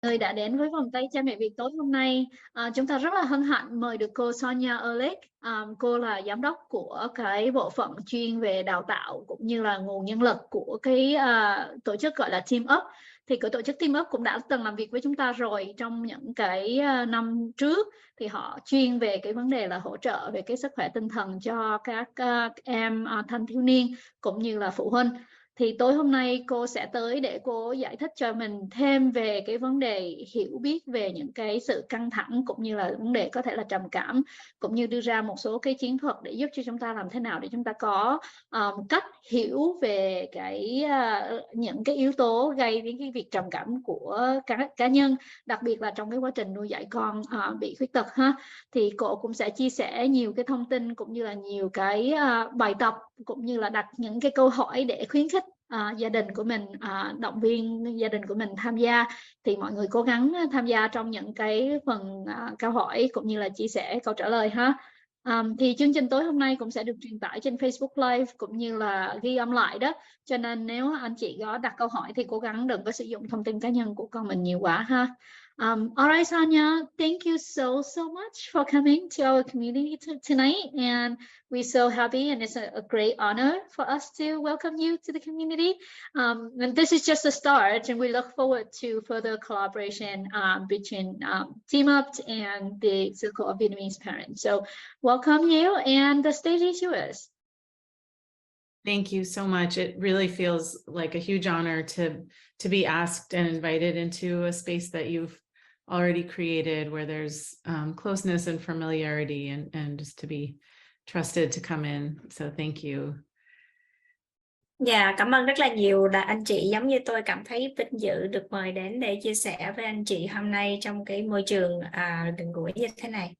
Người đã đến với vòng tay cha mẹ Việt tối hôm nay. Chúng ta rất là hân hạnh mời được cô Sonia Erlich. Cô là giám đốc của cái bộ phận chuyên về đào tạo cũng như là nguồn nhân lực của cái tổ chức gọi là TeamUp. Thì cái tổ chức TeamUp cũng đã từng làm việc với chúng ta rồi trong những cái năm trước. Thì họ chuyên về cái vấn đề là hỗ trợ về cái sức khỏe tinh thần cho các em thanh thiếu niên cũng như là phụ huynh. Thì tối hôm nay cô sẽ tới để cô giải thích cho mình thêm về cái vấn đề hiểu biết về những cái sự căng thẳng cũng như là vấn đề có thể là trầm cảm, cũng như đưa ra một số cái chiến thuật để giúp cho chúng ta làm thế nào để chúng ta có cách hiểu về cái những cái yếu tố gây đến cái việc trầm cảm của các cá nhân, đặc biệt là trong cái quá trình nuôi dạy con bị khuyết tật ha. Thì cô cũng sẽ chia sẻ nhiều cái thông tin cũng như là nhiều cái bài tập cũng như là đặt những cái câu hỏi để khuyến khích gia đình của mình, động viên gia đình của mình tham gia. Thì mọi người cố gắng tham gia trong những cái phần câu hỏi cũng như là chia sẻ câu trả lời ha. Thì chương trình tối hôm nay cũng sẽ được truyền tải trên Facebook Live cũng như là ghi âm lại đó, cho nên nếu anh chị có đặt câu hỏi thì cố gắng đừng có sử dụng thông tin cá nhân của con mình nhiều quá ha. All right, Sonia, thank you so much for coming to our community tonight, and we're so happy, and it's a great honor for us to welcome you to the community. And this is just a start, and we look forward to further collaboration between TeamUp and the Circle of Vietnamese Parents. So welcome you, and the stage is yours. Thank you so much. It really feels like a huge honor to be asked and invited into a space that you've already created, where there's closeness and familiarity, and just to be trusted to come in. So thank you. Dạ, cảm ơn rất là nhiều là anh chị. Giống như tôi cảm thấy vinh dự được mời đến để chia sẻ với anh chị hôm nay trong cái môi trường gần gũi như thế này.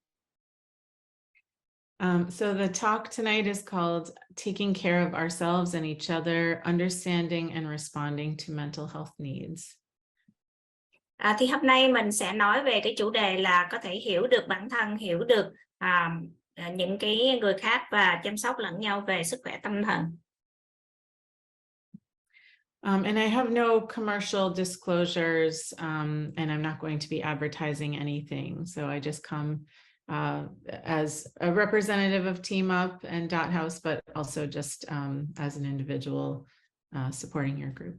So the talk tonight is called Taking Care of Ourselves and Each Other, Understanding and Responding to Mental Health Needs. Thì hôm nay mình sẽ nói về cái chủ đề là có thể hiểu được bản thân, hiểu được những cái người khác và chăm sóc lẫn nhau về sức khỏe tâm thần. And I have no commercial disclosures, and I'm not going to be advertising anything. So I just come as a representative of TeamUp and Dot House, but also just as an individual supporting your group.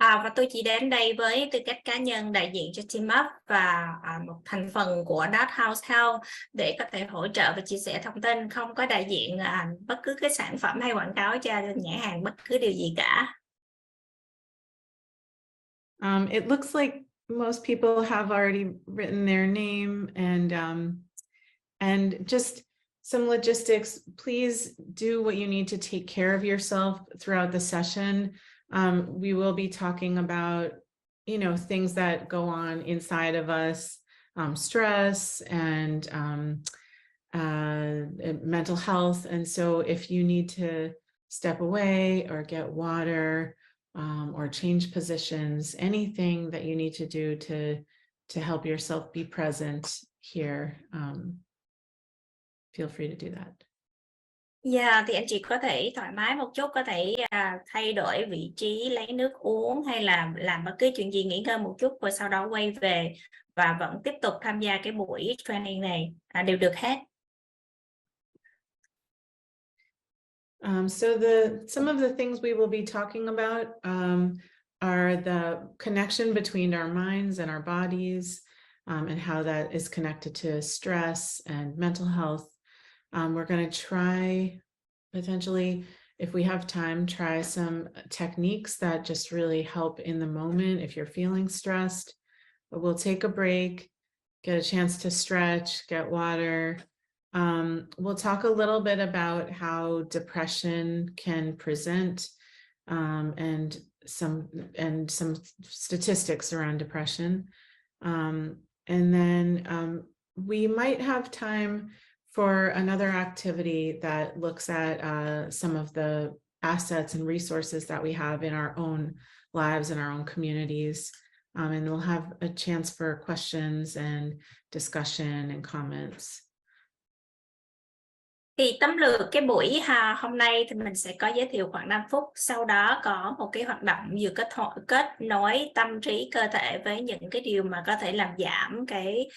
Và tôi chỉ đến đây với tư cách cá nhân đại diện cho TeamUp và một thành phần của Dot House Health để có thể hỗ trợ và chia sẻ thông tin, không có đại diện bất cứ cái sản phẩm hay quảng cáo cho nhãn hàng bất cứ điều gì cả. It looks like most people have already written their name, and just some logistics. Please do what you need to take care of yourself throughout the session. We will be talking about, things that go on inside of us, stress and mental health. And so if you need to step away or get water, or change positions, anything that you need to do to help yourself be present here, feel free to do that. Dạ, thì anh chị có thể thoải mái một chút, có thể thay đổi vị trí, lấy nước uống hay là làm bất cứ chuyện gì, nghỉ ngơi một chút rồi sau đó quay về và vẫn tiếp tục tham gia cái buổi training này, đều được hết. So some of the things we will be talking about are the connection between our minds and our bodies, and how that is connected to stress and mental health. We're going to try, potentially, if we have time, try some techniques that just really help in the moment if you're feeling stressed. But we'll take a break, get a chance to stretch, get water. We'll talk a little bit about how depression can present, and some statistics around depression. And then we might have time for another activity that looks at some of the assets and resources that we have in our own lives and our own communities. And we'll have a chance for questions and discussion and comments. Thì tóm lược cái buổi hôm nay thì mình sẽ có giới thiệu khoảng 5 phút, sau đó có một cái hoạt động vừa kết nối tâm trí cơ thể với những cái điều mà có thể làm giảm cái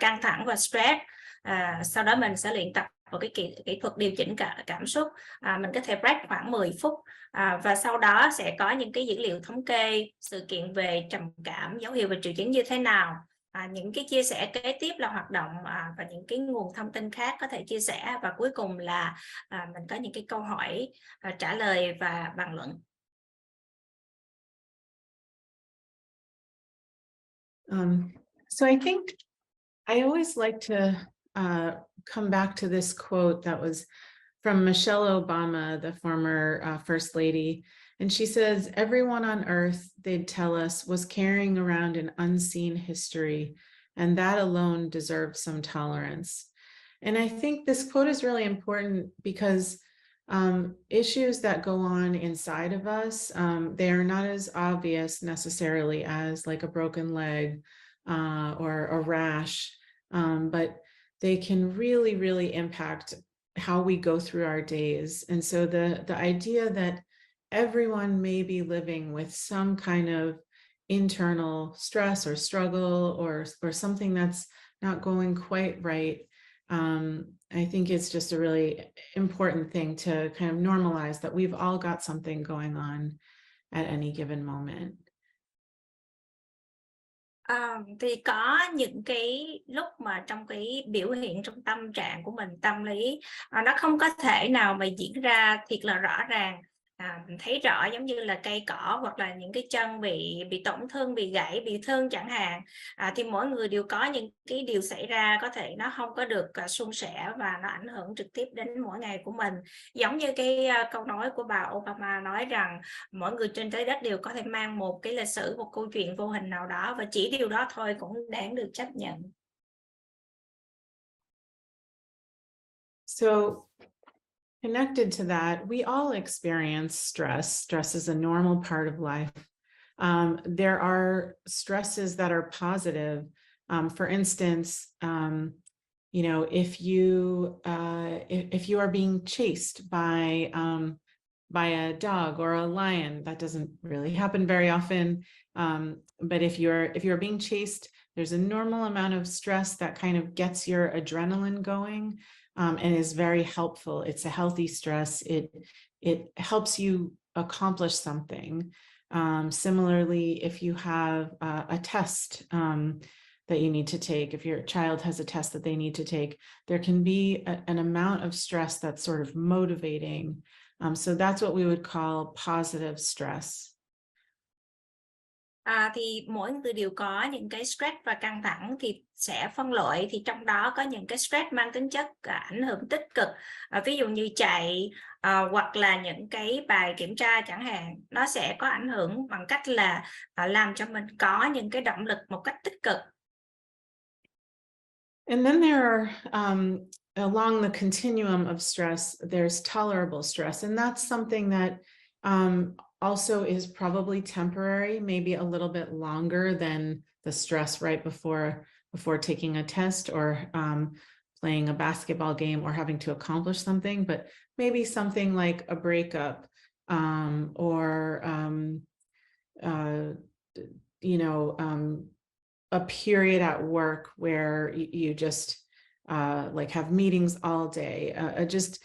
căng thẳng và stress. Sau đó mình sẽ luyện tập một cái kỹ thuật điều chỉnh cảm xúc. Mình có thể break khoảng 10 phút. Và sau đó sẽ có những cái dữ liệu thống kê, sự kiện về trầm cảm, dấu hiệu và triệu chứng như thế nào. Những cái chia sẻ kế tiếp là hoạt động và những cái nguồn thông tin khác có thể chia sẻ, và cuối cùng là mình có những cái câu hỏi trả lời và bàn luận. So I think I always like to come back to this quote that was from Michelle Obama, the former First Lady. And she says, everyone on earth, they'd tell us, was carrying around an unseen history, and that alone deserved some tolerance. And I think this quote is really important because issues that go on inside of us, they are not as obvious necessarily as like a broken leg or a rash, but they can really, really impact how we go through our days. And so the idea that everyone may be living with some kind of internal stress or struggle or something that's not going quite right, I think it's just a really important thing to kind of normalize that we've all got something going on at any given moment. Thì có những cái lúc mà trong cái biểu hiện trong tâm trạng của mình, tâm lý nó không có thể nào mà diễn ra thiệt là rõ ràng. Mình thấy rõ giống như là cây cỏ hoặc là những cái chân bị tổn thương, bị gãy, bị thương chẳng hạn. Thì mỗi người đều có những cái điều xảy ra, có thể nó không có được suôn sẻ và nó ảnh hưởng trực tiếp đến mỗi ngày của mình. Giống như cái câu nói của bà Obama nói rằng mỗi người trên trái đất đều có thể mang một cái lịch sử, một câu chuyện vô hình nào đó, và chỉ điều đó thôi cũng đáng được chấp nhận. So connected to that, we all experience stress. Stress is a normal part of life. There are stresses that are positive. For instance, you know, if you are being chased by a dog or a lion, that doesn't really happen very often. But if you're being chased, there's a normal amount of stress that kind of gets your adrenaline going. And is very helpful. It's a healthy stress. It helps you accomplish something. Similarly, if you have a test that you need to take, if your child has a test that they need to take, there can be an amount of stress that's sort of motivating. So that's what we would call positive stress. Thì mỗi người đều có những cái stress và căng thẳng, thì sẽ phân loại. Thì trong đó có những cái stress mang tính chất ảnh hưởng tích cực, ví dụ như chạy hoặc là những cái bài kiểm tra chẳng hạn, nó sẽ có ảnh hưởng bằng cách là làm cho mình có những cái động lực một cách tích cực. And then there are along the continuum of stress, there's tolerable stress, and that's something that also is probably temporary, maybe a little bit longer than the stress right before taking a test or playing a basketball game or having to accomplish something, but maybe something like a breakup or you know, a period at work where you just like have meetings all day, just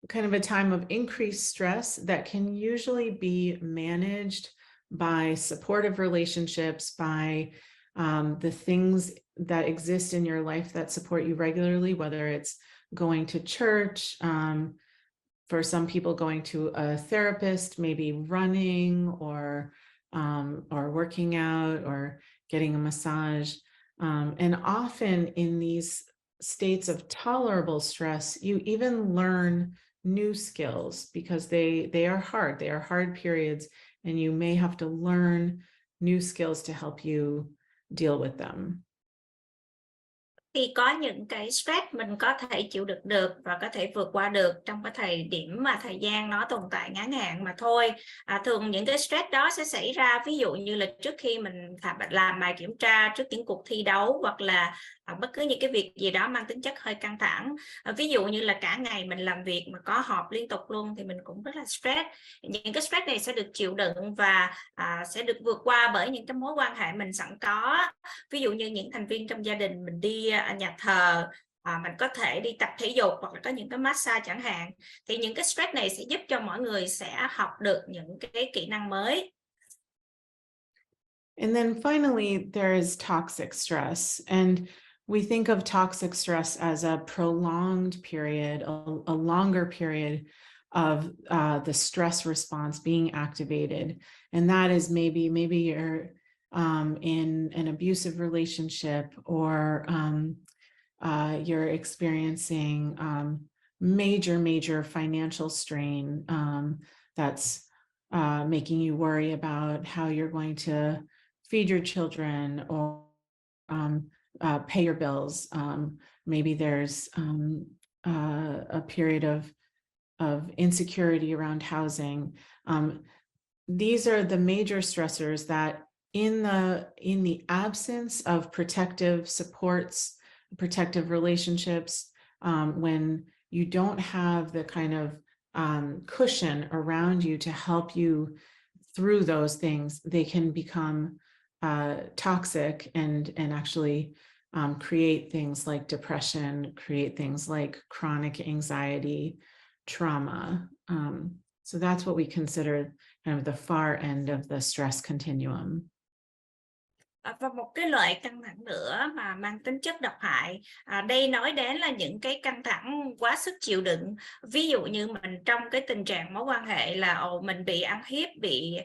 kind of a time of increased stress that can usually be managed by supportive relationships, by the things that exist in your life that support you regularly, whether it's going to church, for some people going to a therapist, maybe running or working out or getting a massage. And often in these states of tolerable stress, you even learn new skills because they are hard periods, and you may have to learn new skills to help you deal with them. Thì có những cái stress mình có thể chịu đựng được và có thể vượt qua được trong cái thời điểm mà thời gian nó tồn tại ngắn hạn mà thôi. Thường những cái stress đó sẽ xảy ra ví dụ như là trước khi mình làm bài kiểm tra, trước những cuộc thi đấu, hoặc là bất cứ những cái việc gì đó mang tính chất hơi căng thẳng. Ví dụ như là cả ngày mình làm việc mà có họp liên tục luôn thì mình cũng rất là stress. Những cái stress này sẽ được chịu đựng và sẽ được vượt qua bởi những cái mối quan hệ mình sẵn có. Ví dụ như những thành viên trong gia đình, mình đi nhà thờ, mình có thể đi tập thể dục hoặc là có những cái massage chẳng hạn. Thì những cái stress này sẽ giúp cho mọi người sẽ học được những cái kỹ năng mới. And then finally, there is toxic stress. And we think of toxic stress as a prolonged period, a longer period of the stress response being activated. And that is maybe you're in an abusive relationship, or you're experiencing major financial strain that's making you worry about how you're going to feed your children, or pay your bills. Maybe there's a period of insecurity around housing. These are the major stressors that, in the absence of protective supports, protective relationships, when you don't have the kind of cushion around you to help you through those things, they can become toxic and actually create things like depression, create things like chronic anxiety, trauma. So that's what we consider kind of the far end of the stress continuum. Và một cái loại căng thẳng nữa mà mang tính chất độc hại, đây nói đến là những cái căng thẳng quá sức chịu đựng. Ví dụ như mình trong cái tình trạng mối quan hệ là mình bị ăn hiếp, bị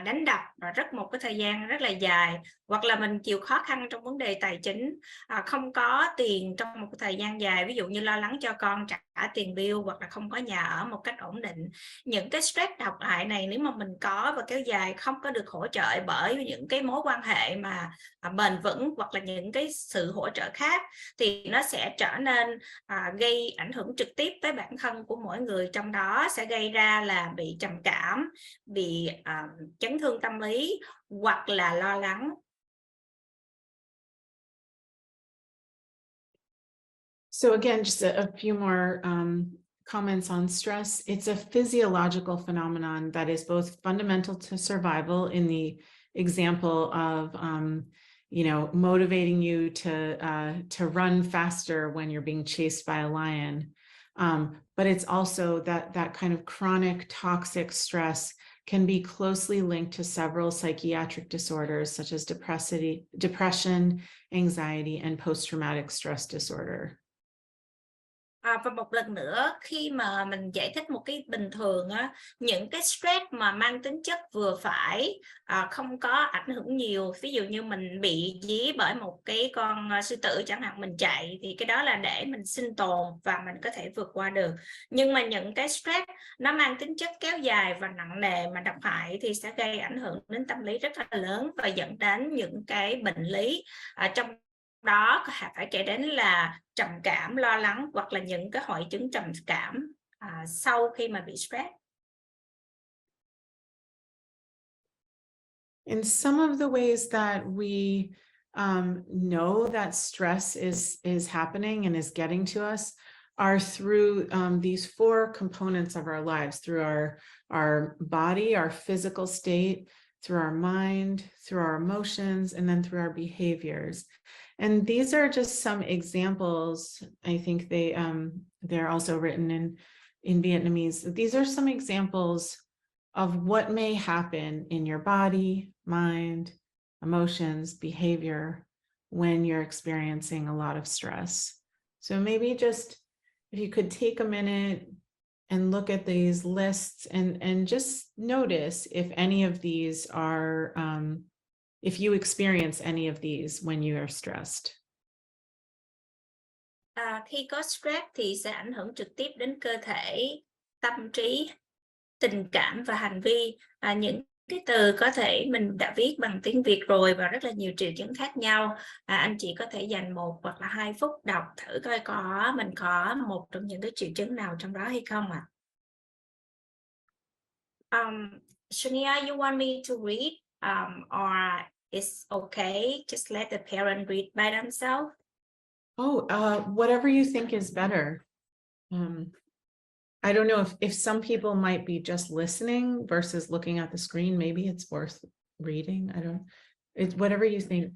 đánh đập và một cái thời gian rất là dài, hoặc là mình chịu khó khăn trong vấn đề tài chính, không có tiền trong một thời gian dài, ví dụ như lo lắng cho con, trả tiền bill, hoặc là không có nhà ở một cách ổn định. Những cái stress độc hại này nếu mà mình có và kéo dài, không có được hỗ trợ bởi những cái mối quan hệ mà bền vững hoặc là những cái sự hỗ trợ khác, thì nó sẽ trở nên gây ảnh hưởng trực tiếp tới bản thân của mỗi người, trong đó sẽ gây ra là bị trầm cảm, bị chấn thương tâm lý hoặc là lo lắng. So again, just a few more comments on stress. It's a physiological phenomenon that is both fundamental to survival, in the example of motivating you to run faster when you're being chased by a lion. But it's also that kind of chronic toxic stress can be closely linked to several psychiatric disorders, such as depression, anxiety, and post-traumatic stress disorder. Và một lần nữa, khi mà mình giải thích một cái bình thường á, những cái stress mà mang tính chất vừa phải, không có ảnh hưởng nhiều, ví dụ như mình bị dí bởi một cái con sư tử chẳng hạn, mình chạy, thì cái đó là để mình sinh tồn và mình có thể vượt qua được. Nhưng mà những cái stress nó mang tính chất kéo dài và nặng nề mà độc hại thì sẽ gây ảnh hưởng đến tâm lý rất là lớn và dẫn đến những cái bệnh lý, trong đó phải kể đến là trầm cảm, lo lắng hoặc là những cái hội chứng trầm cảm sau khi mà bị stress. In some of the ways that we know that stress is happening and is getting to us are through these four components of our lives: through our body, our physical state, through our mind, through our emotions, and then through our behaviors. And these are just some examples. I think they're also written in Vietnamese. These are some examples of what may happen in your body, mind, emotions, behavior when you're experiencing a lot of stress. So maybe just if you could take a minute and look at these lists and just notice if any of these are, if you experience any of these when you are stressed. Khi có stress thì sẽ ảnh hưởng trực tiếp đến cơ thể, tâm trí, tình cảm và hành vi. Những cái từ có thể mình đã viết bằng tiếng Việt rồi và rất là nhiều triệu chứng khác nhau. Anh chị có thể dành 1 hoặc là 2 phút đọc thử coi mình có một trong những cái triệu chứng nào trong đó hay không ạ? Sonia, you want me to read, or it's okay, just let the parent read by themselves? Oh, whatever you think is better. I don't know if some people might be just listening versus looking at the screen. Maybe it's worth reading. It's whatever you think.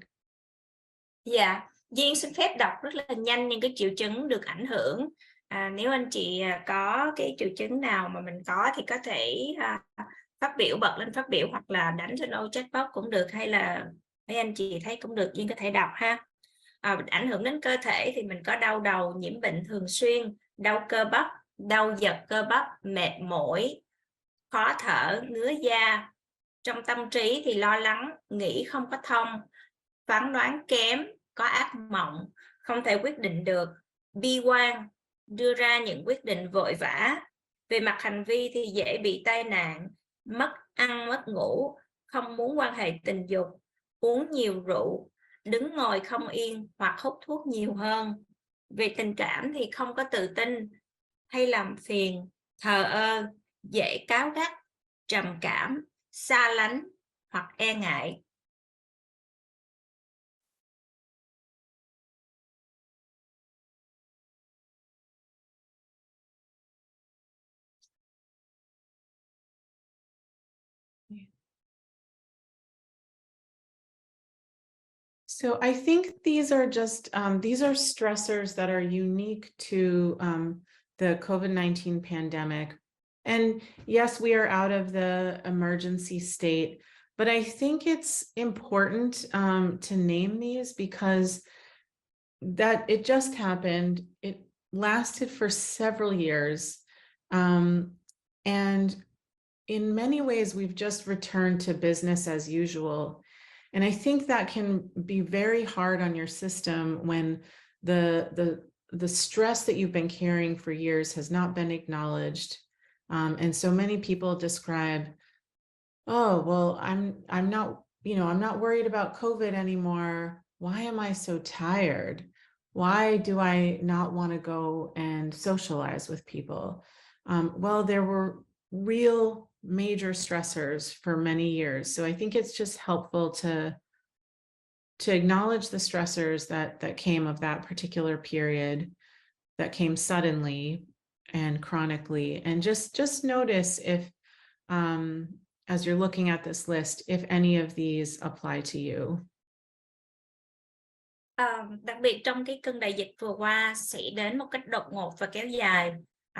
Dạ, Duyên xin phép đọc rất là nhanh những cái triệu chứng được ảnh hưởng. Nếu anh chị có cái triệu chứng nào mà mình có thì có thể phát biểu, bật lên phát biểu hoặc là đánh trên ô chat box cũng được, hay là mấy anh chị thấy cũng được, Duyên có thể đọc ha. Ảnh hưởng đến cơ thể thì mình có đau đầu, nhiễm bệnh thường xuyên, đau cơ bắp, đau giật cơ bắp, mệt mỏi, khó thở, ngứa da. Trong tâm trí thì lo lắng, nghĩ không có thông, phán đoán kém, có ác mộng, không thể quyết định được, bi quan, đưa ra những quyết định vội vã. Về mặt hành vi thì dễ bị tai nạn, mất ăn mất ngủ, không muốn quan hệ tình dục, uống nhiều rượu, đứng ngồi không yên hoặc hút thuốc nhiều hơn. Về tình cảm thì không có tự tin, hay làm phiền, thờ ơ, dễ cáu gắt, trầm cảm, xa lánh hoặc e ngại. So I think these are just, these are stressors that are unique to the COVID-19 pandemic. And yes, we are out of the emergency state, but I think it's important to name these because that it just happened. It lasted for several years. And in many ways, we've just returned to business as usual. And I think that can be very hard on your system when the stress that you've been carrying for years has not been acknowledged. And so many people describe, oh, well, I'm not, I'm not worried about COVID anymore. Why am I so tired? Why do I not want to go and socialize with people? Well, there were real major stressors for many years. So I think it's just helpful to acknowledge the stressors that came of that particular period, that came suddenly and chronically, and just notice if, as you're looking at this list, if any of these apply to you. Đặc biệt trong cái cơn đại dịch vừa qua sẽ đến một cách đột ngột và kéo dài.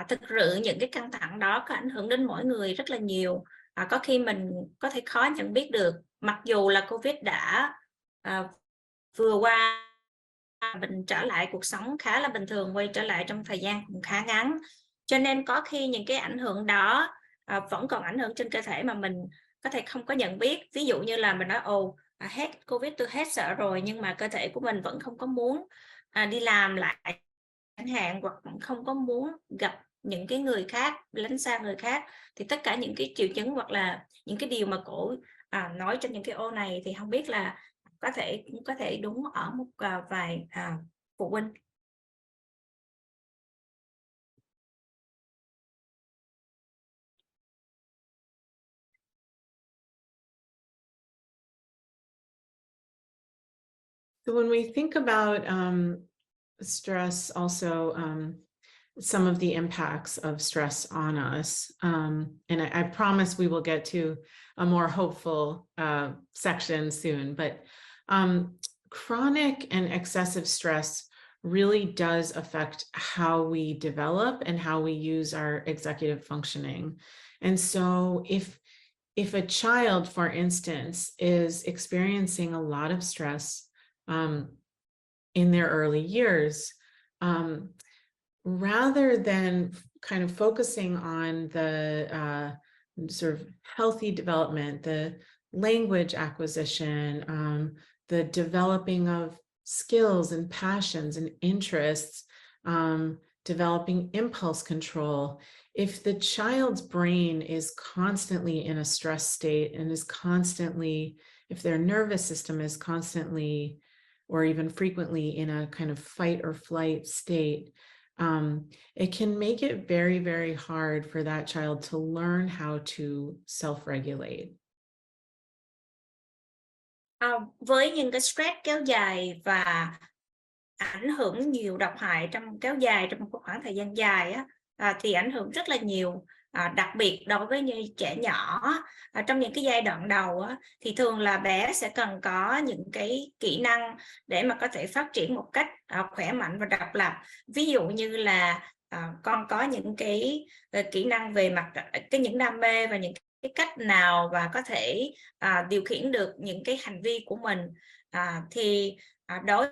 Thực sự những cái căng thẳng đó có ảnh hưởng đến mỗi người rất là nhiều. Có khi mình có thể khó nhận biết được, mặc dù là Covid đã vừa qua, mình trở lại cuộc sống khá là bình thường, quay trở lại trong thời gian cũng khá ngắn. Cho nên có khi những cái ảnh hưởng đó vẫn còn ảnh hưởng trên cơ thể mà mình có thể không có nhận biết. Ví dụ như là mình nói hết Covid tôi hết sợ rồi, nhưng mà cơ thể của mình vẫn không có muốn đi làm lại chẳng hạn, hoặc không có muốn gặp những cái người khác, lánh xa người khác. Thì tất cả những cái triệu chứng hoặc là những cái điều mà cổ nói trong những cái ô này thì không biết là có thể đúng ở một vài phụ huynh. So when we think about stress, also some of the impacts of stress on us, and I promise we will get to a more hopeful section soon, but chronic and excessive stress really does affect how we develop and how we use our executive functioning. And so if a child, for instance, is experiencing a lot of stress in their early years, rather than kind of focusing on the sort of healthy development, the language acquisition, the developing of skills and passions and interests, developing impulse control. If the child's brain is constantly in a stress state and is constantly, if their nervous system is constantly or even frequently in a kind of fight or flight state, it can make it very, very hard for that child to learn how to self-regulate. Với những cái stress kéo dài và ảnh hưởng nhiều độc hại kéo dài trong một khoảng thời gian dài á, thì ảnh hưởng rất là nhiều. Đặc biệt đối với như trẻ nhỏ trong những cái giai đoạn đầu á, thì thường là bé sẽ cần có những cái kỹ năng để mà có thể phát triển một cách khỏe mạnh và độc lập. Ví dụ như là con có những cái kỹ năng về mặt những đam mê và những cái cách nào và có thể điều khiển được những cái hành vi của mình, thì đối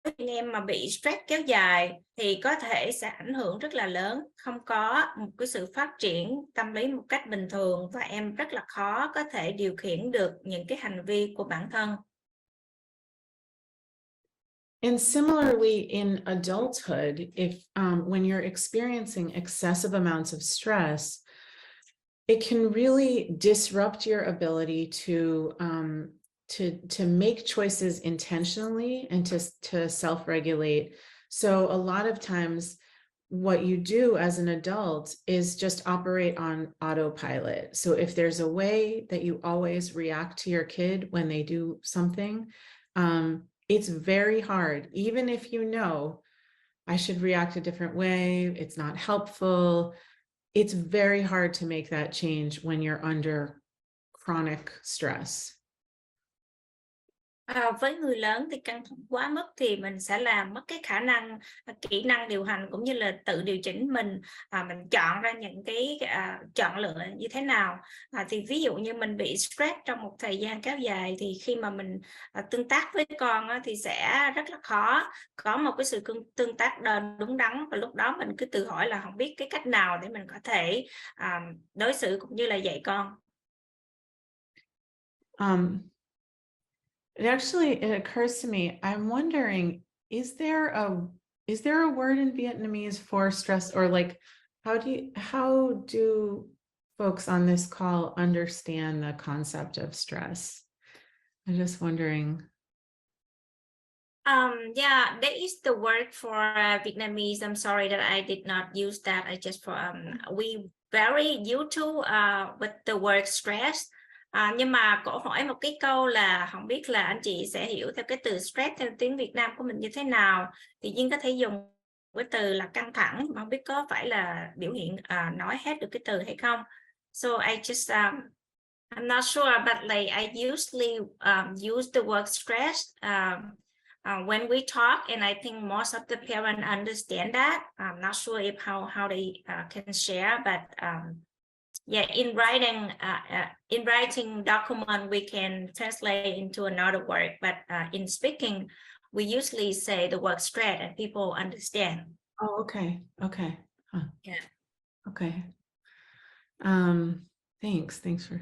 với anh em mà bị stress kéo dài thì có thể sẽ ảnh hưởng rất là lớn, không có một cái sự phát triển tâm lý một cách bình thường và em rất là khó có thể điều khiển được những cái hành vi của bản thân. And similarly, in adulthood, if when you're experiencing excessive amounts of stress, it can really disrupt your ability to make choices intentionally and to self-regulate. So a lot of times what you do as an adult is just operate on autopilot. So if there's a way that you always react to your kid when they do something, it's very hard, even if you know I should react a different way, it's not helpful. It's very hard to make that change when you're under chronic stress. Với người lớn thì căng thẳng quá mức thì mình sẽ làm mất cái khả năng kỹ năng điều hành cũng như là tự điều chỉnh mình chọn ra những cái chọn lựa như thế nào. Thì ví dụ như mình bị stress trong một thời gian kéo dài thì khi mà mình tương tác với con thì sẽ rất là khó có một cái sự tương tác đúng đắn, và lúc đó mình cứ tự hỏi là không biết cái cách nào để mình có thể đối xử cũng như là dạy con. It occurs to me, I'm wondering, is there a word in Vietnamese for stress, or like, how do folks on this call understand the concept of stress? I'm just wondering. Yeah, there is the word for Vietnamese. I'm sorry that I did not use that. I just we very used to with the word stress. Nhưng mà cổ hỏi một cái câu là không biết là anh chị sẽ hiểu theo cái từ stress theo tiếng Việt Nam của mình như thế nào. Thì Duyên có thể dùng cái từ là căng thẳng, mà không biết có phải là biểu hiện nói hết được cái từ hay không. So I just I'm not sure, but like I usually use the word stress when we talk, and I think most of the parents understand that. I'm not sure if how they can share, but yeah, in writing document we can translate into another word, but in speaking we usually say the word stress and people understand. Oh, okay. Huh. Yeah. Okay. Thanks for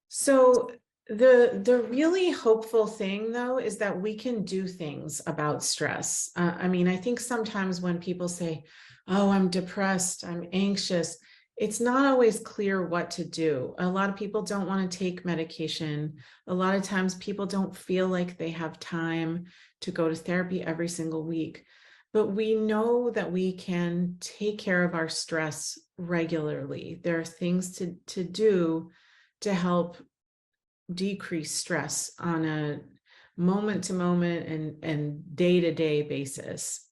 so the really hopeful thing, though, is that we can do things about stress. I mean, I think sometimes when people say, oh, I'm depressed, I'm anxious, it's not always clear what to do. A lot of people don't want to take medication. A lot of times people don't feel like they have time to go to therapy every single week. But we know that we can take care of our stress regularly. There are things to do to help decrease stress on a moment to moment and day to day basis.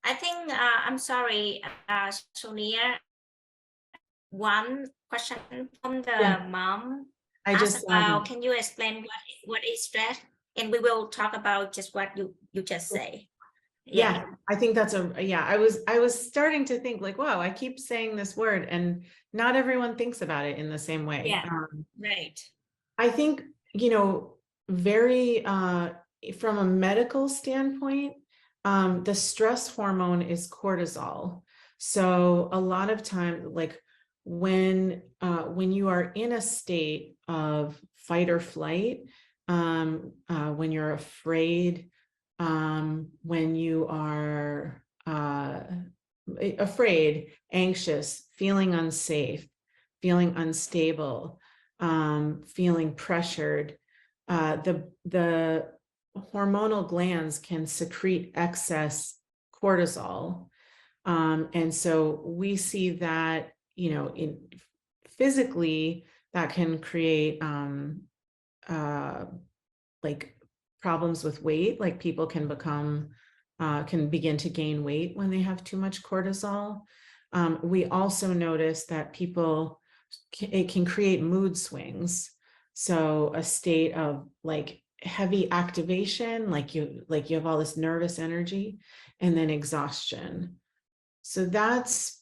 I think I'm sorry, Sonia. One question from the mom. I just about, can you explain what is stress? And we will talk about just what you just say. Yeah, I think that's I was starting to think like, wow, I keep saying this word and not everyone thinks about it in the same way. Yeah, right. I think, very from a medical standpoint, the stress hormone is cortisol. So a lot of time, like when you are in a state of fight or flight, when you're afraid, when you are afraid, anxious, feeling unsafe, feeling unstable, feeling pressured, the hormonal glands can secrete excess cortisol. And so we see that, physically that can create like problems with weight, like people can begin to gain weight when they have too much cortisol. We also notice that it can create mood swings. So a state of like heavy activation, like you have all this nervous energy, and then exhaustion. So that's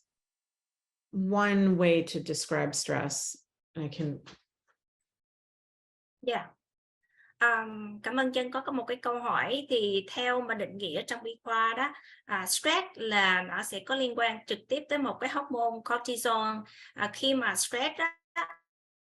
one way to describe stress. I can. Yeah. Cảm ơn Trân có một cái câu hỏi. Thì theo mà định nghĩa trong y khoa đó, stress là nó sẽ có liên quan trực tiếp tới một cái hormone cortisol. Khi mà stress đó,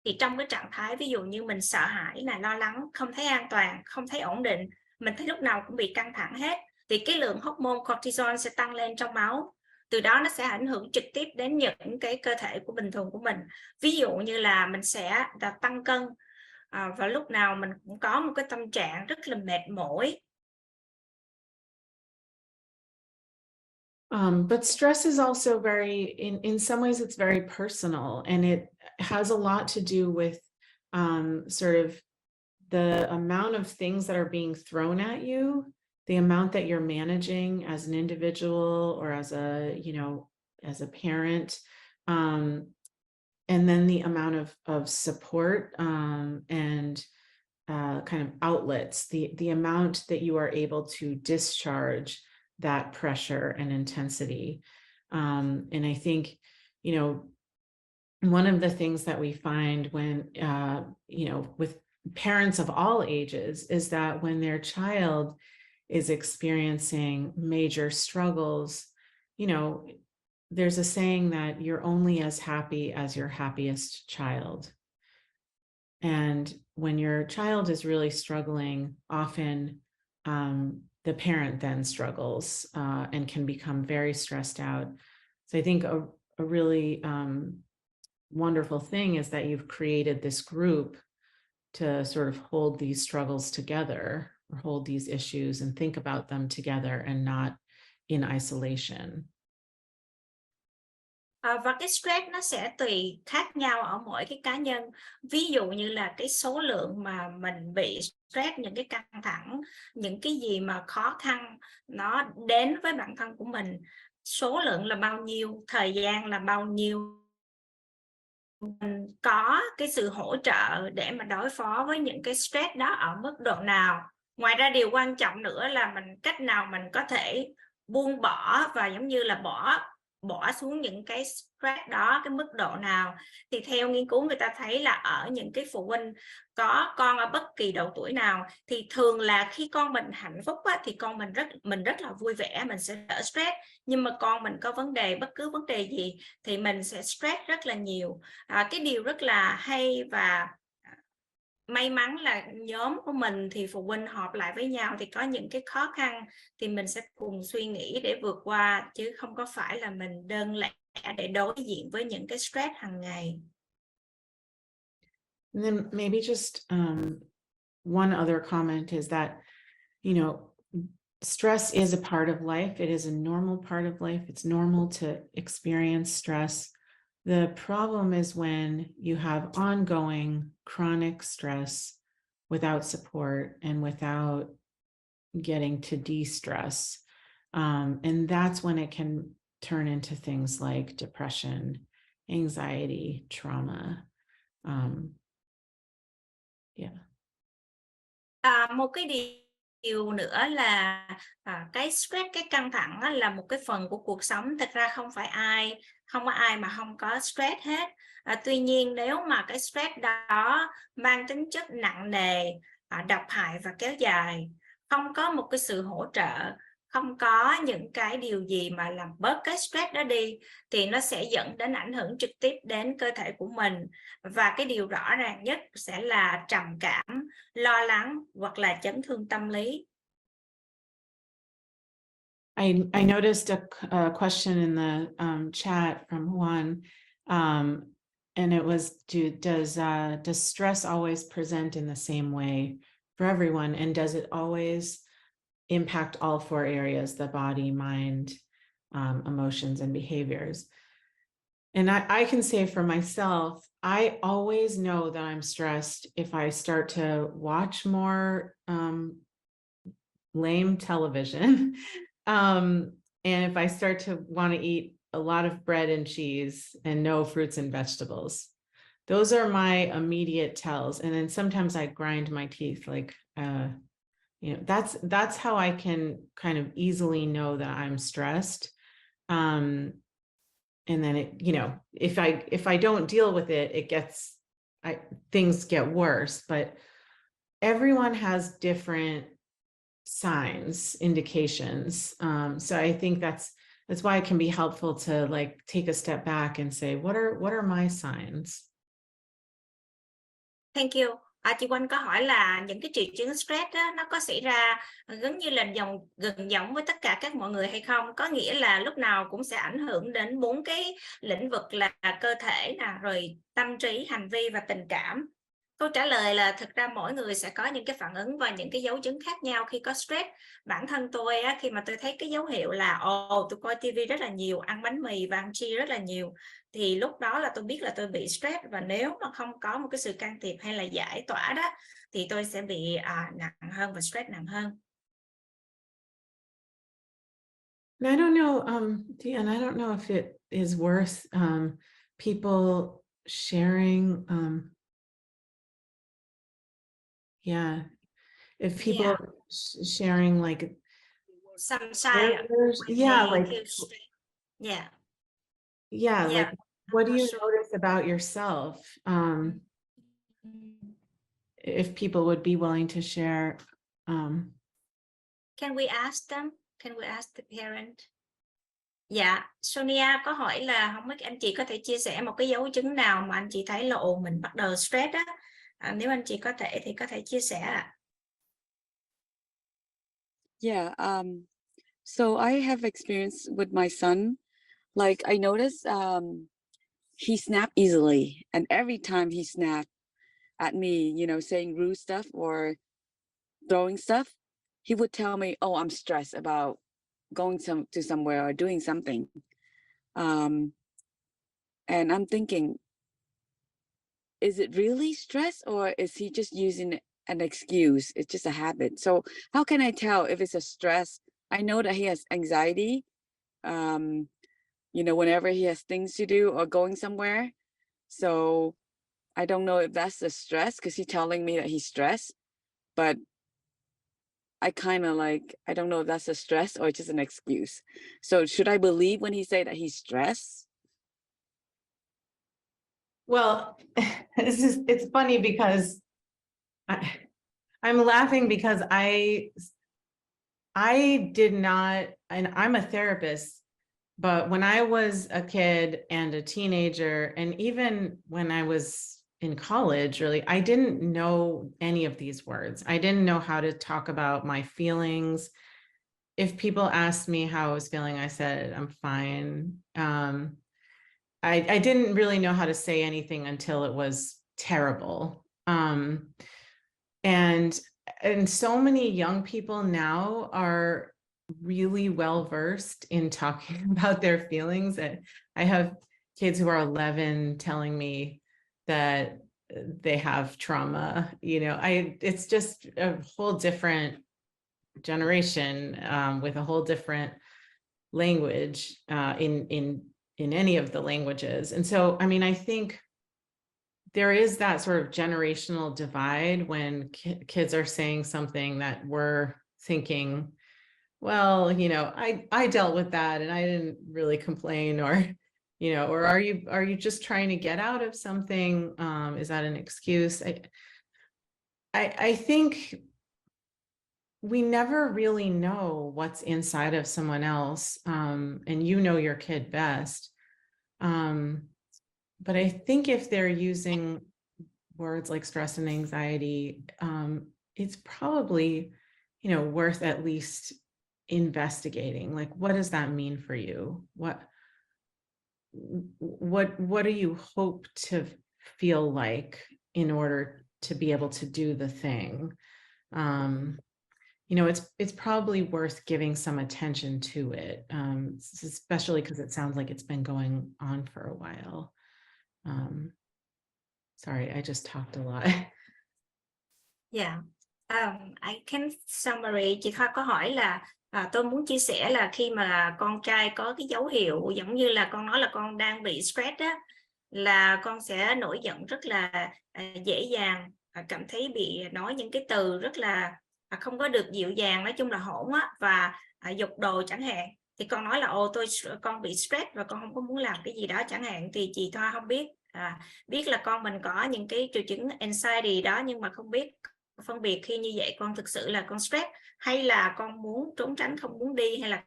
thì trong cái trạng thái ví dụ như mình sợ hãi, là lo lắng, không thấy an toàn, không thấy ổn định, mình thấy lúc nào cũng bị căng thẳng hết, thì cái lượng hormone cortisol sẽ tăng lên trong máu. Từ đó nó sẽ ảnh hưởng trực tiếp đến những cái cơ thể của bình thường của mình. Ví dụ như là mình sẽ tăng cân, và lúc nào mình cũng có một cái tâm trạng rất là mệt mỏi. But stress is also in some ways it's very personal, and it has a lot to do with sort of the amount of things that are being thrown at you, the amount that you're managing as an individual or as a parent, and then the amount of support and kind of outlets, the amount that you are able to discharge that pressure and intensity. And I think, one of the things that we find when, with parents of all ages is that when their child is experiencing major struggles, there's a saying that you're only as happy as your happiest child. And when your child is really struggling, often the parent then struggles and can become very stressed out. So I think a really wonderful thing is that you've created this group to sort of hold these struggles together, or hold these issues and think about them together and not in isolation. Và cái stress nó sẽ tùy khác nhau ở mỗi cái cá nhân. Ví dụ như là cái số lượng mà mình bị stress, những cái căng thẳng, những cái gì mà khó khăn nó đến với bản thân của mình, số lượng là bao nhiêu, thời gian là bao nhiêu, mình có cái sự hỗ trợ để mà đối phó với những cái stress đó ở mức độ nào. Ngoài ra điều quan trọng nữa là cách nào mình có thể buông bỏ và giống như là bỏ xuống những cái stress đó, cái mức độ nào. Thì theo nghiên cứu người ta thấy là ở những cái phụ huynh có con ở bất kỳ độ tuổi nào, thì thường là khi con mình hạnh phúc á, thì con mình rất là vui vẻ, mình sẽ đỡ stress. Nhưng mà con mình có bất cứ vấn đề gì thì mình sẽ stress rất là nhiều. Cái điều rất là hay và may mắn là nhóm của mình thì phụ huynh họp lại với nhau, thì có những cái khó khăn thì mình sẽ cùng suy nghĩ để vượt qua, chứ không có phải là mình đơn lẻ để đối diện với những cái stress hàng ngày. And then maybe just one other comment is that, stress is a part of life. It is a normal part of life. It's normal to experience stress. The problem is when you have ongoing chronic stress without support and without getting to de-stress. And that's when it can turn into things like depression, anxiety, trauma. Một cái điều nữa là cái stress, cái căng thẳng là một cái phần của cuộc sống. Thật ra không có ai mà không có stress hết. Tuy nhiên nếu mà cái stress đó mang tính chất nặng nề, độc hại và kéo dài, không có một cái sự hỗ trợ, không có những cái điều gì mà làm bớt cái stress đó đi, thì nó sẽ dẫn đến ảnh hưởng trực tiếp đến cơ thể của mình. Và cái điều rõ ràng nhất sẽ là trầm cảm, lo lắng hoặc là chấn thương tâm lý. I noticed a question in the chat from Juan, and it was, does stress always present in the same way for everyone, and does it always impact all 4 areas, the body, mind, emotions, and behaviors? And I can say for myself, I always know that I'm stressed if I start to watch more lame television. And if I start to want to eat a lot of bread and cheese and no fruits and vegetables. Those are my immediate tells. And then sometimes I grind my teeth, like that's how I can kind of easily know that I'm stressed. And then if I don't deal with it, things get worse. But everyone has different signs, indications. So I think that's why it can be helpful to like take a step back and say, what are my signs? Thank you. Chị Quanh có hỏi là những cái triệu chứng stress đó, nó có xảy ra gần như là gần giống với tất cả các mọi người hay không? Có nghĩa là lúc nào cũng sẽ ảnh hưởng đến 4 cái lĩnh vực là cơ thể nè, rồi tâm trí, hành vi và tình cảm. Câu trả lời là thực ra mỗi người sẽ có những cái phản ứng và những cái dấu chứng khác nhau khi có stress. Bản thân tôi á, khi mà tôi thấy cái dấu hiệu là tôi coi TV rất là nhiều, ăn bánh mì và ăn chia rất là nhiều, thì lúc đó là tôi biết là tôi bị stress, và nếu mà không có một cái sự can thiệp hay là giải tỏa đó thì tôi sẽ bị nặng hơn và stress nặng hơn. I don't know, and I don't know if it is worth people sharing. If people sharing like Some sign like like what do you notice about yourself? If people would be willing to share. Can we ask them? Can we ask the parent? Dạ, Sonia có hỏi là không biết anh chị có thể chia sẻ một cái dấu chứng nào mà anh chị thấy là mình bắt đầu stress á. Nếu anh chị có thể thì có thể chia sẻ ạ. Yeah, so I have experience with my son. Like I noticed he snapped easily, and every time he snapped at me, saying rude stuff or throwing stuff, he would tell me, "Oh, I'm stressed about going to somewhere or doing something." And I'm thinking, is it really stress, or is he just using an excuse? It's just a habit. So how can I tell if it's a stress? I know that he has anxiety, whenever he has things to do or going somewhere. So I don't know if that's the stress, because he's telling me that he's stressed, but I kind of I don't know if that's a stress or just an excuse. So should I believe when he say that he's stressed? Well, it's funny because I'm laughing because I did not, and I'm a therapist, but when I was a kid and a teenager, and even when I was in college, really, I didn't know any of these words. I didn't know how to talk about my feelings. If people asked me how I was feeling, I said, I'm fine. I didn't really know how to say anything until it was terrible. And so many young people now are really well versed in talking about their feelings. And I have kids who are 11 telling me that they have trauma. It's just a whole different generation with a whole different language in any of the languages. And so, I mean, I think there is that sort of generational divide when kids are saying something that we're thinking, well, I dealt with that and I didn't really complain, or or are you just trying to get out of something? Is that an excuse? I think we never really know what's inside of someone else, and your kid best. But I think if they're using words like stress and anxiety, it's probably, worth at least investigating. Like, what does that mean for you? What do you hope to feel like in order to be able to do the thing? It's probably worth giving some attention to it, especially because it sounds like it's been going on for a while. Sorry, I just talked a lot. Yeah, I can summary. Chị Thoa có hỏi là tôi muốn chia sẻ là khi mà con trai có cái dấu hiệu giống như là con nói là con đang bị stress á, là con sẽ nổi giận rất là dễ dàng, cảm thấy bị nói những cái từ rất là không có được dịu dàng, nói chung là hỗn á, và giục đồ chẳng hạn. Thì con nói là con bị stress và con không có muốn làm cái gì đó chẳng hạn, thì chị Thoa không biết biết là con mình có những cái triệu chứng anxiety đó, nhưng mà không biết phân biệt khi như vậy con thực sự là con stress hay là con muốn trốn tránh, không muốn đi, hay là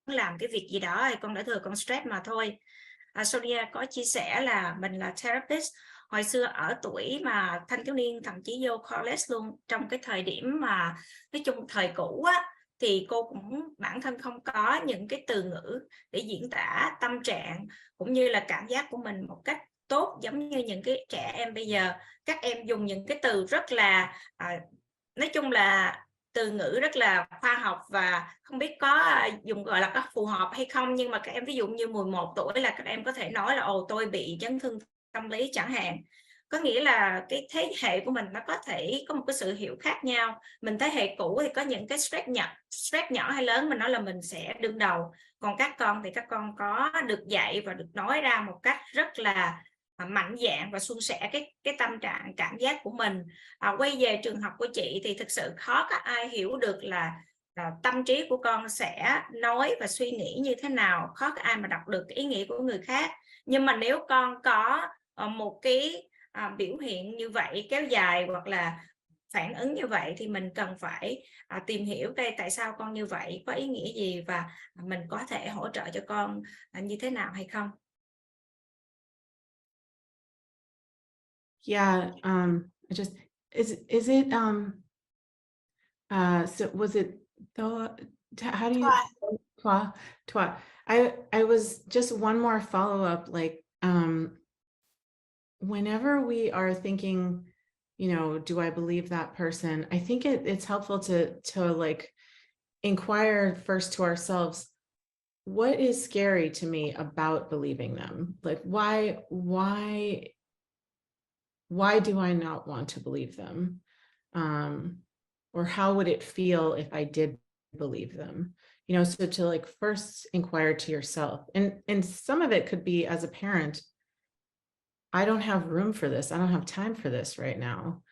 làm cái việc gì đó hay con đã thừa con stress mà thôi. Sonia có chia sẻ là mình là therapist hồi xưa ở tuổi mà thanh thiếu niên, thậm chí vô college luôn, trong cái thời điểm mà nói chung thời cũ á, thì cô cũng bản thân không có những cái từ ngữ để diễn tả tâm trạng cũng như là cảm giác của mình một cách tốt giống như những cái trẻ em bây giờ. Các em dùng những cái từ rất là nói chung là từ ngữ rất là khoa học, và không biết có dùng gọi là có phù hợp hay không, nhưng mà các em ví dụ như 11 tuổi là các em có thể nói là tôi bị chấn thương tâm lý chẳng hạn. Có nghĩa là cái thế hệ của mình nó có thể có một cái sự hiểu khác nhau. Mình thế hệ cũ thì có những cái stress nhỏ hay lớn mình nói là mình sẽ đương đầu, còn các con thì các con có được dạy và được nói ra một cách rất là mạnh dạn và suôn sẻ cái tâm trạng cảm giác của mình. Quay về trường học của chị thì thực sự khó có ai hiểu được là tâm trí của con sẽ nói và suy nghĩ như thế nào, khó có ai mà đọc được cái ý nghĩa của người khác. Nhưng mà nếu con có một cái biểu hiện như vậy kéo dài hoặc là phản ứng như vậy thì mình cần phải tìm hiểu tại sao con như vậy, có ý nghĩa gì, và mình có thể hỗ trợ cho con như thế nào hay không. Yeah, is it so was it though, how do you Twa? I was just one more follow-up, like whenever we are thinking, do I believe that person? I think it's helpful to like inquire first to ourselves, what is scary to me about believing them? Like why do I not want to believe them? Or how would it feel if I did believe them? So to like first inquire to yourself, and some of it could be as a parent, I don't have room for this. I don't have time for this right now.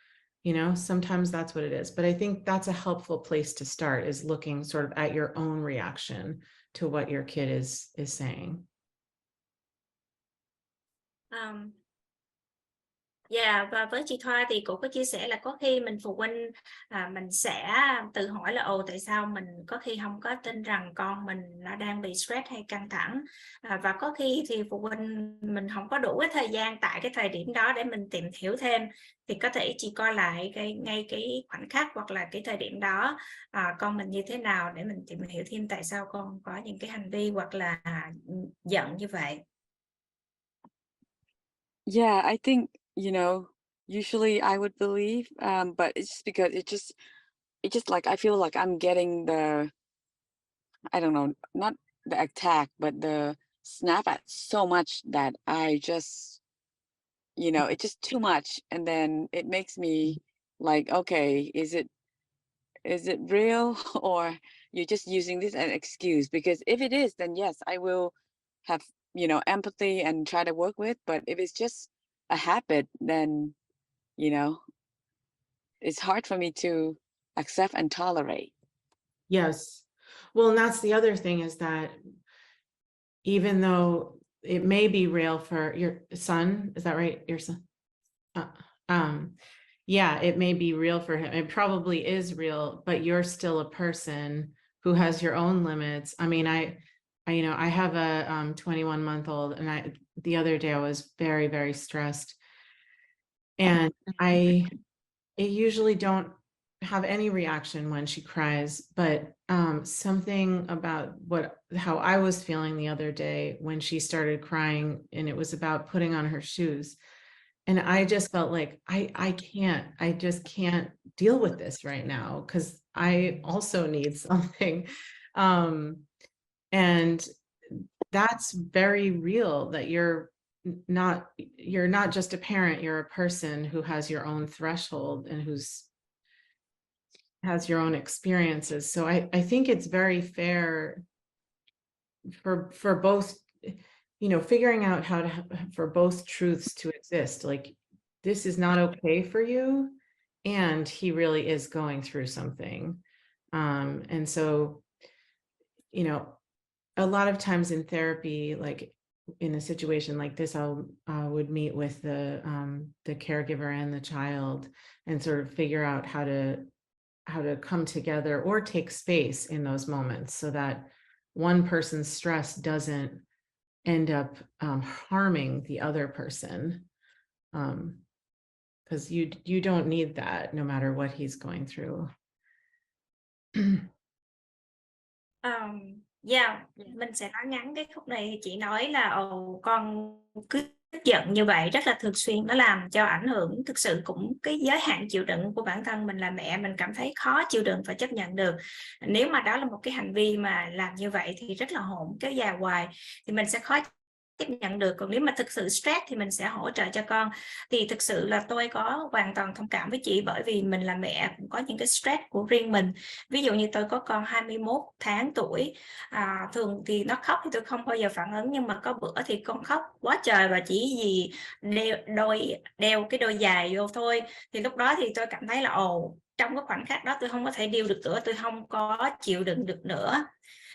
Sometimes that's what it is. But I think that's a helpful place to start, is looking sort of at your own reaction to what your kid is saying. Và với chị Thoa thì cô có chia sẻ là có khi mình phụ huynh mình sẽ tự hỏi là tại sao mình có khi không có tin rằng con mình nó đang bị stress hay căng thẳng, và có khi thì phụ huynh mình không có đủ cái thời gian tại cái thời điểm đó để mình tìm hiểu thêm, thì có thể chị coi lại ngay cái khoảnh khắc hoặc là cái thời điểm đó con mình như thế nào để mình tìm hiểu thêm tại sao con có những cái hành vi hoặc là giận như vậy. Yeah, I think, usually I would believe, but it's just because it just like I feel like I'm getting I don't know, not the attack, but the snap at so much that I just, it's just too much. And then it makes me like, okay, is it real or you're just using this as an excuse? Because if it is, then yes, I will have, empathy and try to work with. But if it's just a habit, then, it's hard for me to accept and tolerate. Yes. Well, and that's the other thing, is that even though it may be real for your son, is that right? Your son? Yeah, it may be real for him. It probably is real, but you're still a person who has your own limits. I mean, I have a 21-month-old, and the other day I was very, very stressed, and I usually don't have any reaction when she cries, but something about how I was feeling the other day when she started crying, and it was about putting on her shoes. And I just felt like I just can't deal with this right now, because I also need something. And that's very real, that you're you're not just a parent, you're a person who has your own threshold and has your own experiences. So I think it's very fair for both, figuring out how to for both truths to exist. Like, this is not okay for you, and he really is going through something. And so, a lot of times in therapy, like in a situation like this, would meet with the caregiver and the child and sort of figure out how to come together or take space in those moments so that one person's stress doesn't end up harming the other person. Because you don't need that no matter what he's going through. Mình sẽ nói ngắn cái khúc này. Thì chị nói là con cứ tức giận như vậy rất là thường xuyên, nó làm cho ảnh hưởng thực sự cũng cái giới hạn chịu đựng của bản thân mình là mẹ, mình cảm thấy khó chịu đựng và chấp nhận được. Nếu mà đó là một cái hành vi mà làm như vậy thì rất là hỗn, kéo dài hoài thì mình sẽ khó tiếp nhận được. Còn nếu mà thực sự stress thì mình sẽ hỗ trợ cho con. Thì thực sự là tôi có hoàn toàn thông cảm với chị, bởi vì mình là mẹ cũng có những cái stress của riêng mình. Ví dụ như tôi có con 21 tháng tuổi, thường thì nó khóc thì tôi không bao giờ phản ứng, nhưng mà có bữa thì con khóc quá trời và chỉ vì đeo cái đôi giày vô thôi. Thì lúc đó thì tôi cảm thấy là trong cái khoảnh khắc đó tôi không có thể deal được nữa, tôi không có chịu đựng được nữa.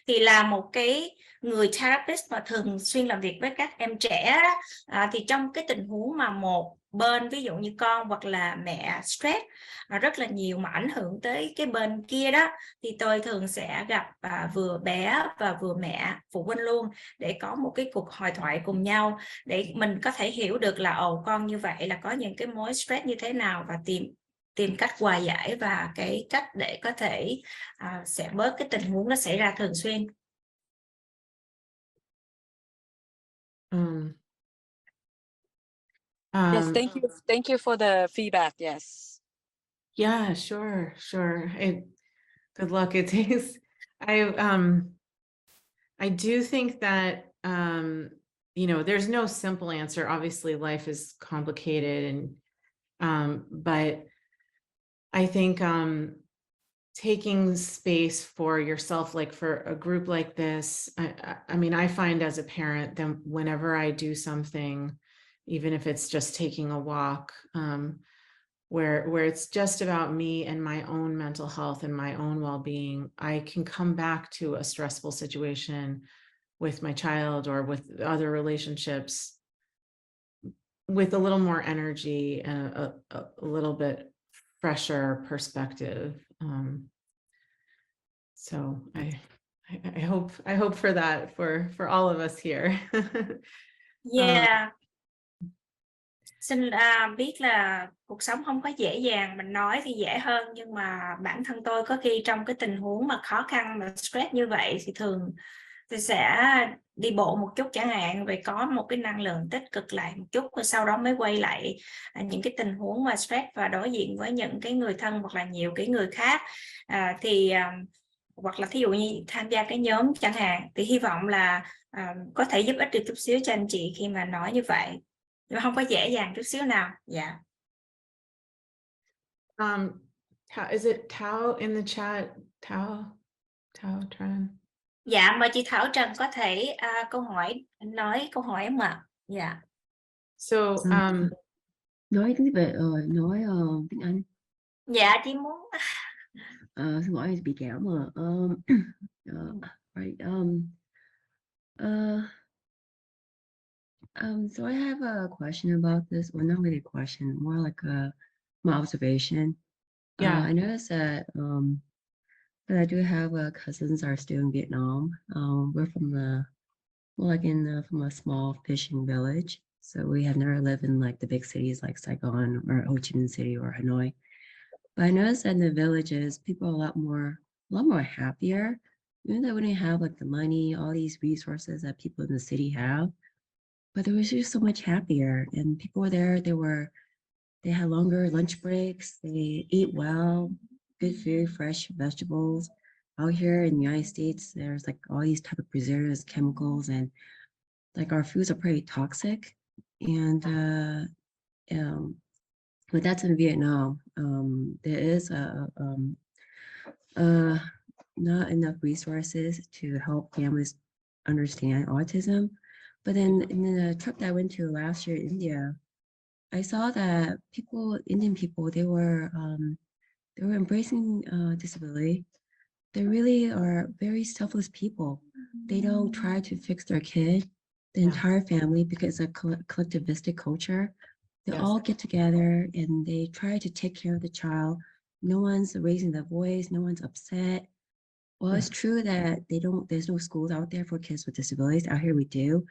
Thì là một cái người therapist mà thường xuyên làm việc với các em trẻ đó, thì trong cái tình huống mà một bên, ví dụ như con hoặc là mẹ stress rất là nhiều mà ảnh hưởng tới cái bên kia đó, thì tôi thường sẽ gặp vừa bé và vừa mẹ, phụ huynh luôn, để có một cái cuộc hội thoại cùng nhau để mình có thể hiểu được là con như vậy là có những cái mối stress như thế nào, và tìm cách hòa giải và cái cách để có thể sẽ bớt cái tình huống nó xảy ra thường xuyên. Yes, thank you for the feedback. Yes. Yeah, sure. Good luck. It takes. I do think that there's no simple answer. Obviously, life is complicated, and but I think taking space for yourself, like for a group like this, I mean, I find as a parent that whenever I do something, even if it's just taking a walk, where it's just about me and my own mental health and my own well-being, I can come back to a stressful situation with my child or with other relationships with a little more energy and a little bit fresher perspective. So I hope for that for all of us here. Xin biết là cuộc sống không có dễ dàng, mình nói thì dễ hơn, nhưng mà bản thân tôi có khi trong cái tình huống mà khó khăn mà stress như vậy thì thường tôi sẽ đi bộ một chút chẳng hạn, rồi có một cái năng lượng tích cực lại một chút, rồi sau đó mới quay lại những cái tình huống mà stress và đối diện với những cái người thân hoặc là nhiều cái người khác, hoặc là thí dụ như tham gia cái nhóm chẳng hạn, thì hy vọng là có thể giúp ích được chút xíu cho anh chị khi mà nói như vậy, nhưng mà không có dễ dàng chút xíu nào. Dạ. Is it Tao in the chat? Tao Tran. Dạ, mời chị Thảo Trần có thể nói câu hỏi em ạ. Dạ. So nói tiếng về nói tiếng Anh. Dạ, chị muốn. Xin lỗi bị kẹo mà. Right. So I have a question about this, or not really a question, more like my observation. Yeah. I noticed that I do have cousins are still in Vietnam. We're from from a small fishing village, so we have never lived in like the big cities like Saigon or Ho Chi Minh City or Hanoi. But I noticed that in the villages, people are a lot more happier. Even though we didn't have like the money, all these resources that people in the city have, but they were just so much happier. And people were there, they had longer lunch breaks, they eat well, good food, fresh vegetables. Out here in the United States, there's like all these type of preservatives, chemicals, and like our foods are pretty toxic. And but that's in Vietnam. There is not enough resources to help families understand autism. But then in the trip that I went to last year in India, I saw that Indian people, they were embracing disability. They really are very selfless people. They don't try to fix their kid, the entire family, because it's a collectivistic culture. They all get together and they try to take care of the child. No one's raising their voice. No one's upset. Well, it's true that there's no schools out there for kids with disabilities. Out here we do.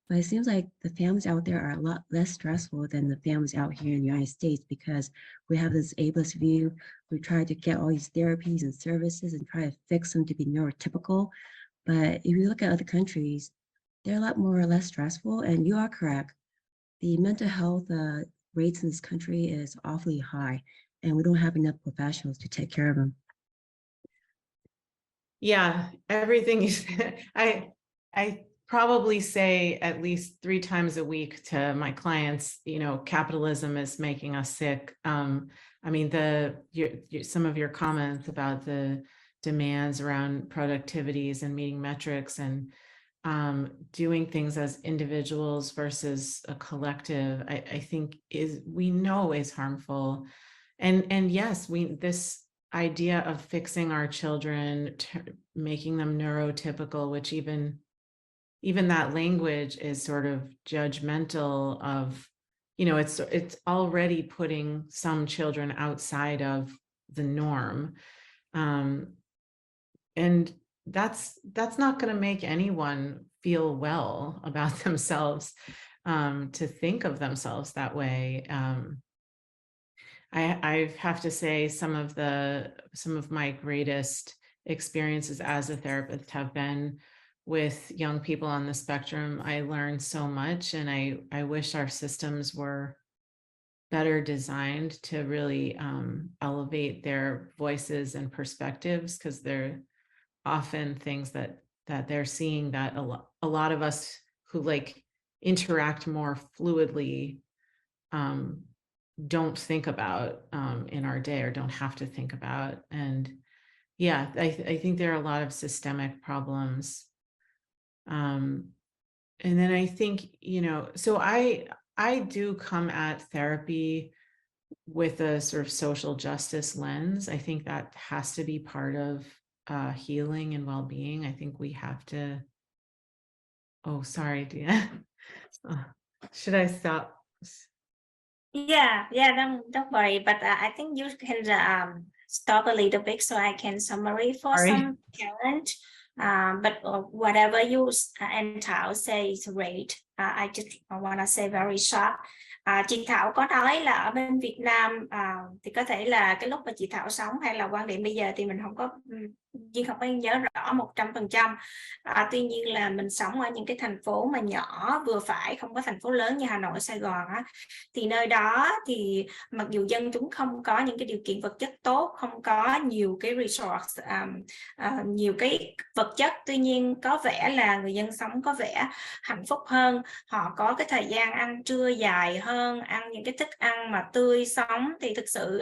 But it seems like the families out there are a lot less stressful than the families out here in the United States because we have this ableist view. We try to get all these therapies and services and try to fix them to be neurotypical. But if you look at other countries, they're a lot more or less stressful. And you are correct. The mental health rates in this country is awfully high, and we don't have enough professionals to take care of them. Yeah, everything you said, I probably say at least 3 times a week to my clients, you know, capitalism is making us sick. I mean, some of your comments about the demands around productivities and meeting metrics and doing things as individuals versus a collective, I think we know is harmful. And yes, this idea of fixing our children, making them neurotypical, which even that language is sort of judgmental of, you know, it's already putting some children outside of the norm. And that's not going to make anyone feel well about themselves, to think of themselves that way. I have to say some of my greatest experiences as a therapist have been with young people on the spectrum. I learned so much, and I wish our systems were better designed to really elevate their voices and perspectives, because they're often things that they're seeing that a lot of us who like interact more fluidly don't think about in our day, or don't have to think about. And yeah, I think there are a lot of systemic problems. And then I think, you know, so I do come at therapy with a sort of social justice lens. I think that has to be part of healing and well-being. I think we have to. Oh, sorry, Dina. Should I stop? Yeah, don't worry. But I think you can stop a little bit so I can summary for Sorry. some challenge. But whatever you and Thảo say is great. I just want to say very short. Chị Thảo có nói là ở bên Việt Nam thì có thể là cái lúc mà chị Thảo sống hay là quan điểm bây giờ thì mình không có nhớ rõ 100%. Tuy nhiên là mình sống ở những cái thành phố mà nhỏ vừa phải, không có thành phố lớn như Hà Nội, Sài Gòn á, thì nơi đó thì mặc dù dân chúng không có những cái điều kiện vật chất tốt, không có nhiều cái resource, nhiều cái vật chất, tuy nhiên có vẻ là người dân sống có vẻ hạnh phúc hơn, họ có cái thời gian ăn trưa dài hơn, ăn những cái thức ăn mà tươi sống, thì thực sự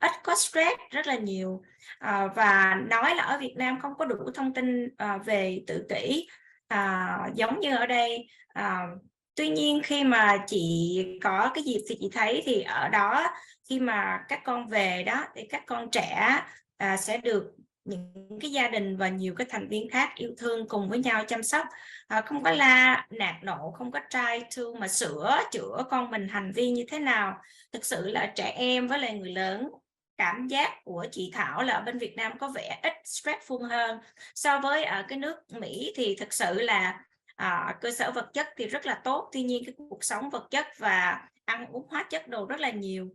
ít có stress rất là nhiều. Và nói là ở Việt Nam không có đủ thông tin về tự kỷ giống như ở đây. Tuy nhiên khi mà chị có cái dịp thì chị thấy thì ở đó khi mà các con về đó thì các con trẻ sẽ được những cái gia đình và nhiều cái thành viên khác yêu thương cùng với nhau chăm sóc, không có la nạt nộ, không có try to mà sửa chữa con mình hành vi như thế nào. Thực sự là trẻ em với lại người lớn, cảm giác của chị Thảo là ở bên Việt Nam có vẻ ít stressful hơn so với ở cái nước Mỹ. Thì thực sự là cơ sở vật chất thì rất là tốt, tuy nhiên cái cuộc sống vật chất và ăn uống hóa chất đồ rất là nhiều.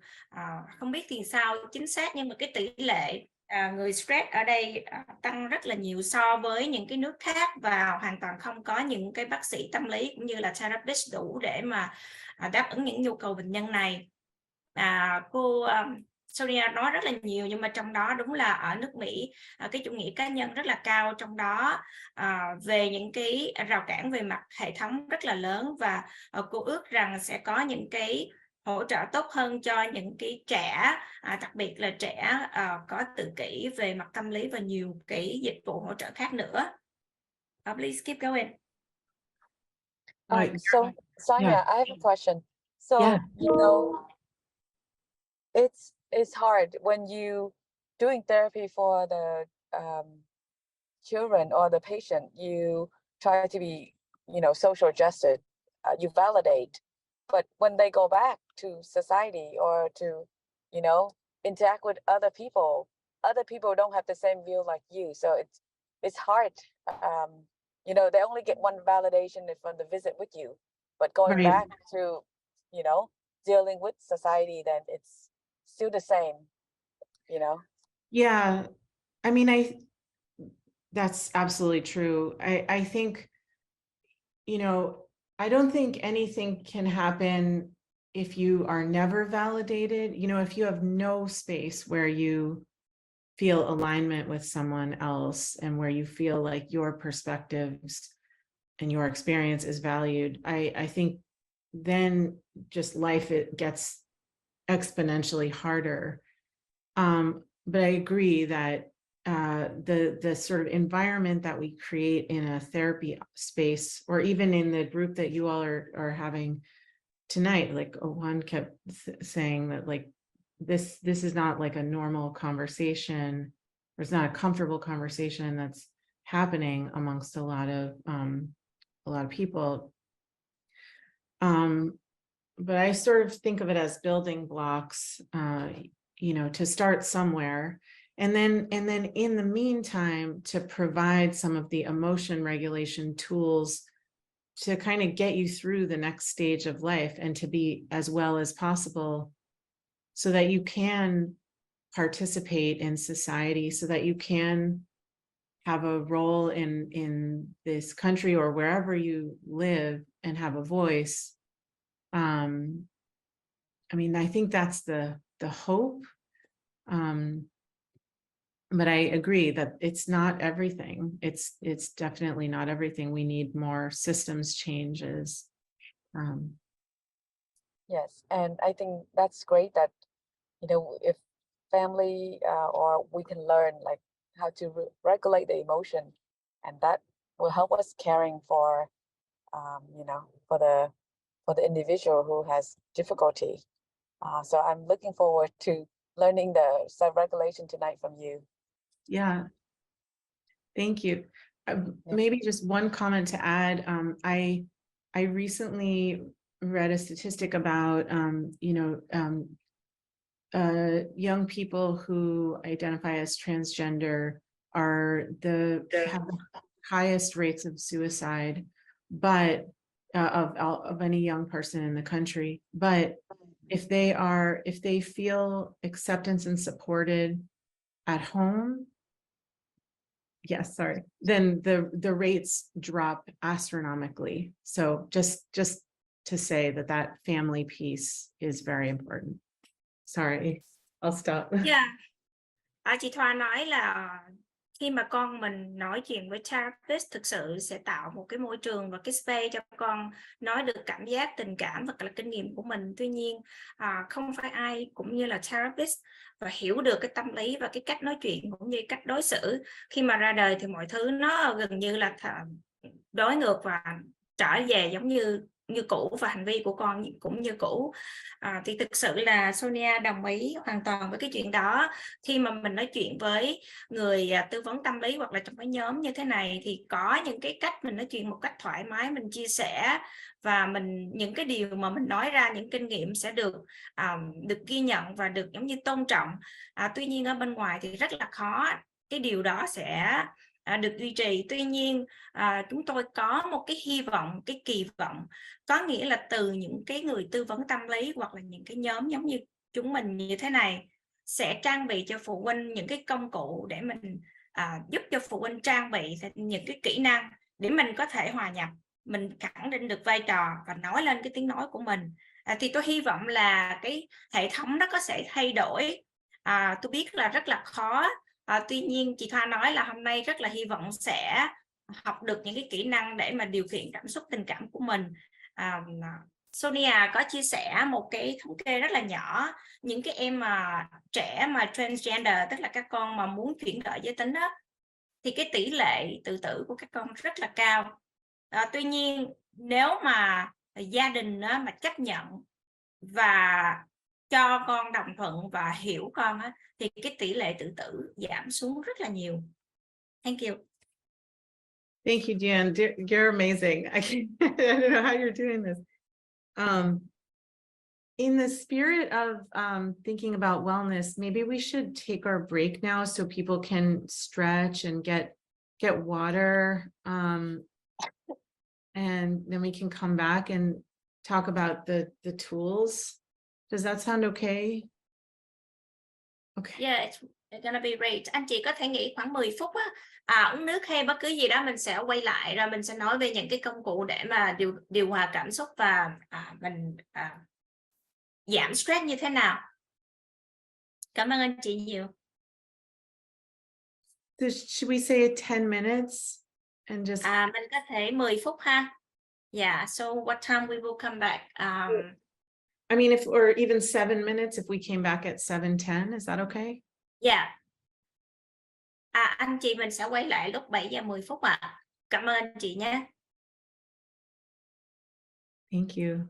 Không biết thì sao chính xác, nhưng mà cái tỷ lệ người stress ở đây tăng rất là nhiều so với những cái nước khác, và hoàn toàn không có những cái bác sĩ tâm lý cũng như là therapist đủ để mà đáp ứng những nhu cầu bệnh nhân này. Cô Sonia nói rất là nhiều, nhưng mà trong đó đúng là ở nước Mỹ cái chủ nghĩa cá nhân rất là cao, trong đó về những cái rào cản về mặt hệ thống rất là lớn, và cô ước rằng sẽ có những cái hỗ trợ tốt hơn cho những cái trẻ, đặc biệt là trẻ có tự kỷ về mặt tâm lý và nhiều cái dịch vụ hỗ trợ khác nữa. Please keep going. So Sonia, Yeah. I have a question. So Yeah. you know, it's hard when you doing therapy for the children or the patient. You try to be, you know, social justice. You validate, but when they go back to society or to, you know, interact with other people don't have the same view like you. So it's hard. You know, they only get one validation from the visit with you, but going Right. back to, you know, dealing with society, then it's still the same, you know. Yeah. I mean, that's absolutely true. I think, you know, I don't think anything can happen if you are never validated. You know, if you have no space where you feel alignment with someone else and where you feel like your perspectives and your experience is valued, I think then just life, it gets exponentially harder. But I agree that the sort of environment that we create in a therapy space, or even in the group that you all are having tonight, like Juan kept saying that, like, this is not like a normal conversation, or it's not a comfortable conversation that's happening amongst a lot of people. But I sort of think of it as building blocks, you know, to start somewhere. And then in the meantime, to provide some of the emotion regulation tools to kind of get you through the next stage of life, and to be as well as possible so that you can participate in society, so that you can have a role in this country or wherever you live and have a voice. I mean, I think that's the hope. But I agree that it's not everything. It's definitely not everything. We need more systems changes. Yes, and I think that's great that, you know, if family or we can learn like how to regulate the emotion, and that will help us caring for, you know, for the individual who has difficulty. So I'm looking forward to learning the self-regulation tonight from you. Yeah. Thank you. Yeah. Maybe just one comment to add. I recently read a statistic about, you know, young people who identify as transgender have the highest rates of suicide, but of any young person in the country. But if they feel acceptance and supported at home, yes, sorry, then the rates drop astronomically. So just to say that family piece is very important. Sorry, I'll stop. Yeah. Chị Thoa nói là khi mà con mình nói chuyện với therapist, thực sự sẽ tạo một cái môi trường và cái space cho con nói được cảm giác, tình cảm hoặc là kinh nghiệm của mình. Tuy nhiên không phải ai cũng như là therapist và hiểu được cái tâm lý và cái cách nói chuyện cũng như cách đối xử. Khi mà ra đời thì mọi thứ nó gần như là đối ngược và trở về giống như cũ, và hành vi của con cũng như cũ. Thì thực sự là Sonia đồng ý hoàn toàn với cái chuyện đó. Khi mà mình nói chuyện với người tư vấn tâm lý hoặc là trong cái nhóm như thế này, thì có những cái cách mình nói chuyện một cách thoải mái, mình chia sẻ, và những cái điều mà mình nói ra, những kinh nghiệm sẽ được ghi nhận và được giống như tôn trọng. Tuy nhiên ở bên ngoài thì rất là khó cái điều đó sẽ được duy trì. Tuy nhiên chúng tôi có một cái hy vọng, cái kỳ vọng, có nghĩa là từ những cái người tư vấn tâm lý hoặc là những cái nhóm giống như chúng mình như thế này sẽ trang bị cho phụ huynh những cái công cụ để mình giúp cho phụ huynh trang bị những cái kỹ năng để mình có thể hòa nhập, mình khẳng định được vai trò và nói lên cái tiếng nói của mình. Thì tôi hy vọng là cái hệ thống đó có sẽ thay đổi Tôi biết là rất là khó. Tuy nhiên chị Thoa nói là hôm nay rất là hy vọng sẽ học được những cái kỹ năng để mà điều khiển cảm xúc tình cảm của mình. Sonia có chia sẻ một cái thống kê rất là nhỏ, những cái em mà trẻ mà transgender, tức là các con mà muốn chuyển đổi giới tính đó, thì cái tỷ lệ tự tử của các con rất là cao. Tuy nhiên nếu mà gia đình đó mà chấp nhận và cho con đồng thuận và hiểu con á, thì cái tỷ lệ tự tử giảm xuống rất là nhiều. Thank you. Thank you, Jan. You're amazing. I don't know how you're doing this. In the spirit of thinking about wellness, maybe we should take our break now so people can stretch and get water. And then we can come back and talk about the tools. Does that sound okay? Okay. Yeah, it's gonna be great. Anh chị có thể nghỉ khoảng 10 phút á, uống nước hay bất cứ gì đó, mình sẽ quay lại rồi mình sẽ nói về những cái công cụ để mà điều hòa cảm xúc và mình giảm stress như thế nào. Cảm ơn anh chị nhiều. So should we say 10 minutes and just Mình có thể 10 phút ha. Yeah, so what time we will come back? I mean, or even 7 minutes if we came back at 7:10, is that okay? Yeah. Anh chị mình sẽ quay lại lúc 7 giờ 10 phút ạ. Cảm ơn anh chị nhé. Thank you.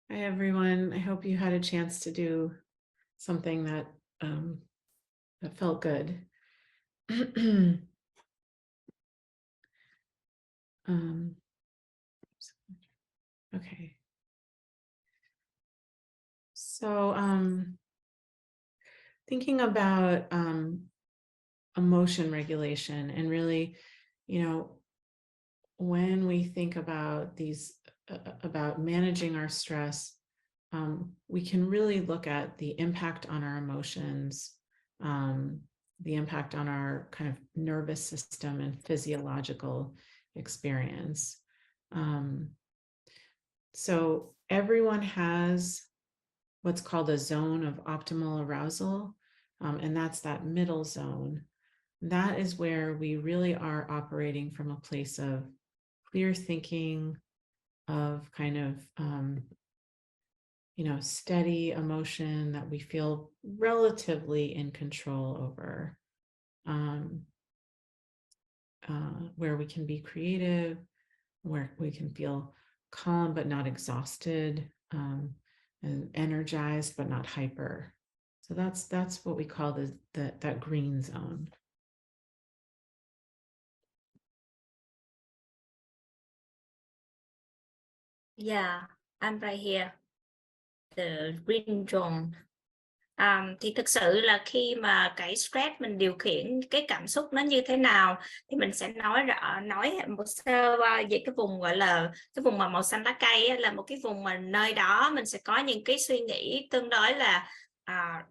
Hi, everyone. I hope you had a chance to do something that that felt good. Okay. So thinking about emotion regulation, and really, you know, when we think about these about managing our stress, we can really look at the impact on our emotions, the impact on our kind of nervous system and physiological experience. So everyone has what's called a zone of optimal arousal, and that's that middle zone. That is where we really are operating from a place of clear thinking, of kind of steady emotion that we feel relatively in control over, where we can be creative, where we can feel calm but not exhausted, and energized but not hyper. So that's what we call that green zone. Yeah, I'm right here. The green zone. Thì thực sự là khi mà cái stress mình điều khiển cái cảm xúc nó như thế nào thì mình sẽ nói một sơ qua về cái vùng gọi là cái vùng mà màu xanh lá cây ấy, là một cái vùng mà nơi đó mình sẽ có những cái suy nghĩ tương đối là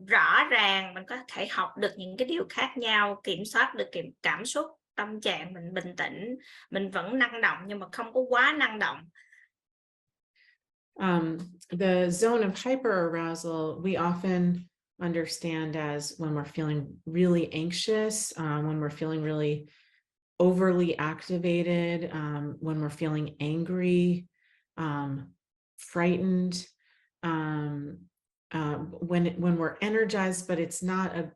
rõ ràng, mình có thể học được những cái điều khác nhau, kiểm soát được cảm xúc, tâm trạng mình bình tĩnh, mình vẫn năng động nhưng mà không có quá năng động. The zone of hyperarousal, we often understand as when we're feeling really anxious, when we're feeling really overly activated, when we're feeling angry, frightened, when we're energized, but it's not a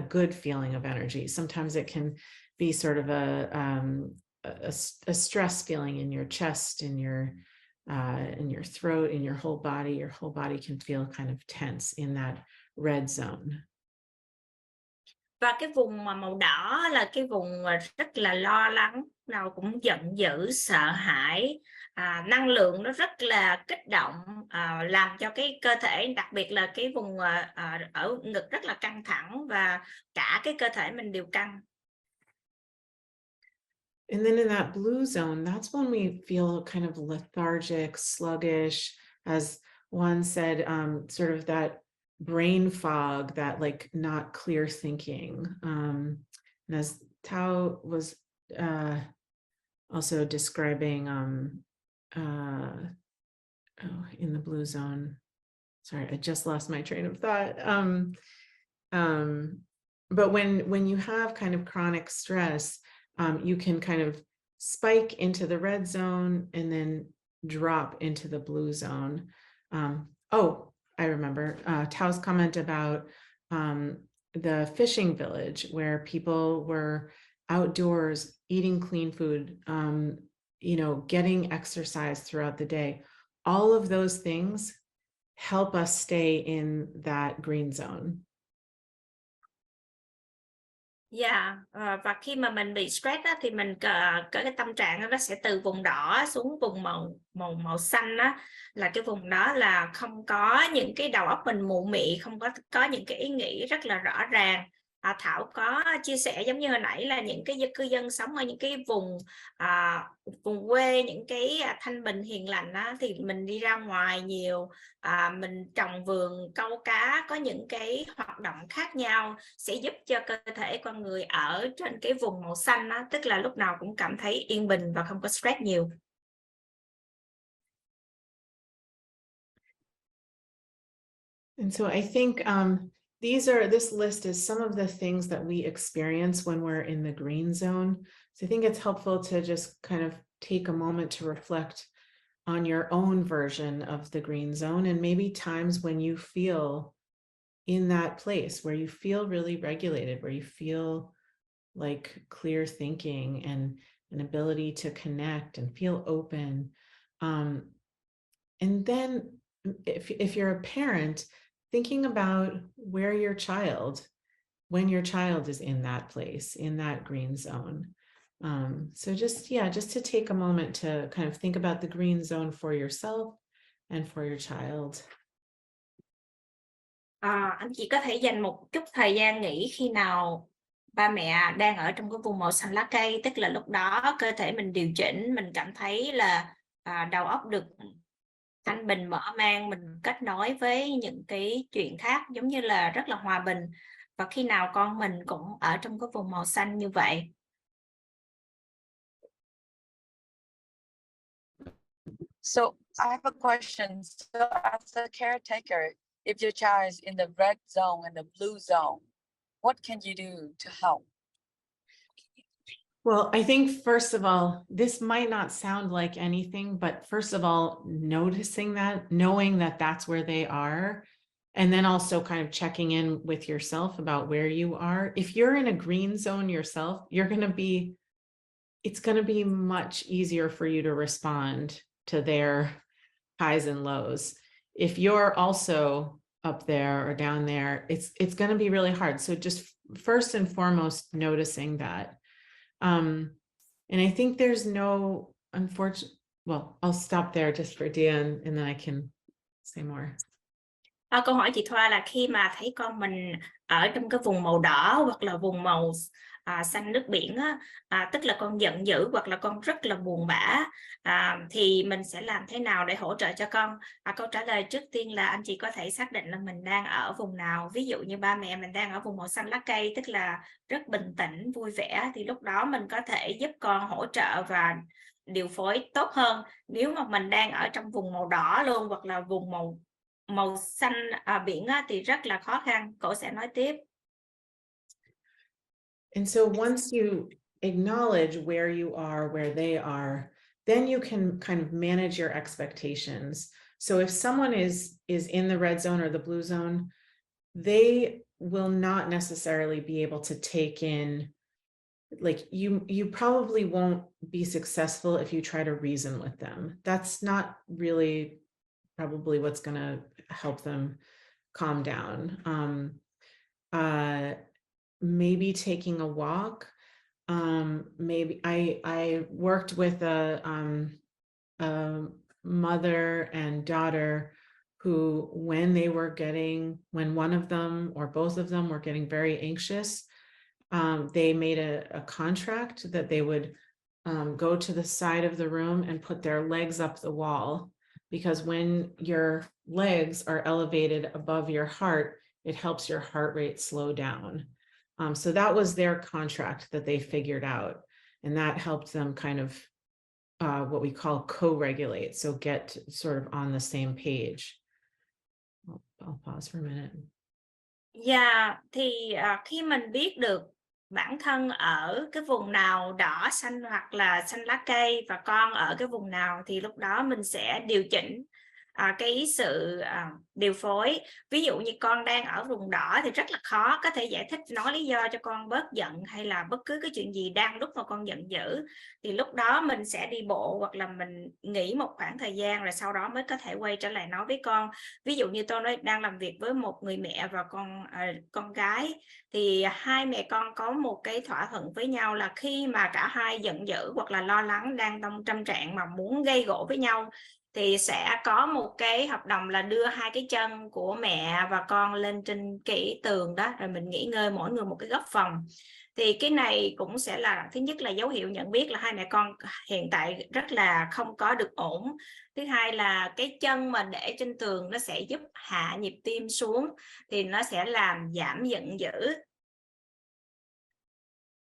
good feeling of energy. Sometimes it can be sort of a stress feeling in your chest, in your throat, in your whole body. Your whole body can feel kind of tense in that red zone. Và cái vùng mà màu đỏ là cái vùng mà rất là lo lắng, nào cũng giận dữ, sợ hãi, năng lượng nó rất là kích động, làm cho cái cơ thể, đặc biệt là cái vùng ở ngực rất là căng thẳng và cả cái cơ thể mình đều căng. And then in that blue zone, that's when we feel kind of lethargic, sluggish, as Juan said, sort of that brain fog, that like not clear thinking. And as Tao was also describing in the blue zone, sorry, I just lost my train of thought. But when you have kind of chronic stress, you can kind of spike into the red zone and then drop into the blue zone. Oh, I remember Tao's comment about the fishing village, where people were outdoors eating clean food, getting exercise throughout the day. All of those things help us stay in that green zone. Dạ, và khi mà mình bị stress á, thì mình cái tâm trạng nó sẽ từ vùng đỏ xuống vùng màu xanh á, là cái vùng đó là không có những cái đầu óc mình mụ mị, không có những cái ý nghĩ rất là rõ ràng. Thảo có chia sẻ giống như hồi nãy là những cái cư dân sống ở những cái vùng quê, những cái thanh bình hiền lành á, thì mình đi ra ngoài nhiều, mình trồng vườn, câu cá, có những cái hoạt động khác nhau sẽ giúp cho cơ thể con người ở trên cái vùng màu xanh á, tức là lúc nào cũng cảm thấy yên bình và không có stress nhiều. And so I think this list is some of the things that we experience when we're in the green zone. So I think it's helpful to just kind of take a moment to reflect on your own version of the green zone, and maybe times when you feel in that place where you feel really regulated, where you feel like clear thinking and an ability to connect and feel open. And then if you're a parent, thinking about when your child is in that place, in that green zone. So just to take a moment to kind of think about the green zone for yourself and for your child. Anh chị có thể dành một chút thời gian nghĩ khi nào ba mẹ đang ở trong cái vùng màu xanh lá cây, tức là lúc đó cơ thể mình điều chỉnh, mình cảm thấy là đầu óc được thanh bình, mở mang, mình kết nối với những cái chuyện khác giống như là rất là hòa bình. Và khi nào con mình cũng ở trong cái vùng màu xanh như vậy. So I have a question. So as a caretaker, if your child is in the red zone and the blue zone, what can you do to help? Well, I think first of all, this might not sound like anything, but first of all, noticing that, knowing that that's where they are, and then also kind of checking in with yourself about where you are. If you're in a green zone yourself, it's going to be much easier for you to respond to their highs and lows. If you're also up there or down there, it's going to be really hard. So just first and foremost, noticing that. And I think there's no well, I'll stop there just for Dia and then I can say more. Câu hỏi chị Thoa là khi mà thấy con mình ở trong cái vùng màu đỏ hoặc là vùng màu xanh nước biển á, tức là con giận dữ hoặc là con rất là buồn bã, thì mình sẽ làm thế nào để hỗ trợ cho con? Câu trả lời trước tiên là anh chị có thể xác định là mình đang ở vùng nào. Ví dụ như ba mẹ mình đang ở vùng màu xanh lá cây, tức là rất bình tĩnh, vui vẻ, thì lúc đó mình có thể giúp con hỗ trợ và điều phối tốt hơn. Nếu mà mình đang ở trong vùng màu đỏ luôn hoặc là vùng màu màu xanh biển thì rất là khó khăn. Cô sẽ nói tiếp. And so once you acknowledge where you are, where they are, then you can kind of manage your expectations. So if someone is in the red zone or the blue zone, they will not necessarily be able to take in, like you probably won't be successful if you try to reason with them. That's not really probably what's going to help them calm down. Maybe taking a walk. Maybe I worked with a mother and daughter who, when one of them or both of them were getting very anxious, they made a contract that they would go to the side of the room and put their legs up the wall, because when your legs are elevated above your heart, it helps your heart rate slow down. So that was their contract that they figured out, and that helped them kind of what we call co-regulate, so get sort of on the same page. I'll pause for a minute. Dạ, thì khi mình biết được bản thân ở cái vùng nào đỏ, xanh hoặc là xanh lá cây và con ở cái vùng nào, thì lúc đó mình sẽ điều chỉnh cái sự điều phối. Ví dụ như con đang ở vùng đỏ thì rất là khó có thể giải thích, nói lý do cho con bớt giận hay là bất cứ cái chuyện gì đang lúc mà con giận dữ, thì lúc đó mình sẽ đi bộ hoặc là mình nghỉ một khoảng thời gian rồi sau đó mới có thể quay trở lại nói với con. Ví dụ như tôi đang làm việc với một người mẹ và con gái, thì hai mẹ con có một cái thỏa thuận với nhau là khi mà cả hai giận dữ hoặc là lo lắng, đang trong tâm trạng mà muốn gây gổ với nhau, thì sẽ có một cái hợp đồng là đưa hai cái chân của mẹ và con lên trên cái tường đó, rồi mình nghỉ ngơi mỗi người một cái góc phòng. Thì cái này cũng sẽ là, thứ nhất là dấu hiệu nhận biết là hai mẹ con hiện tại rất là không có được ổn. Thứ hai là cái chân mà để trên tường nó sẽ giúp hạ nhịp tim xuống, thì nó sẽ làm giảm giận dữ.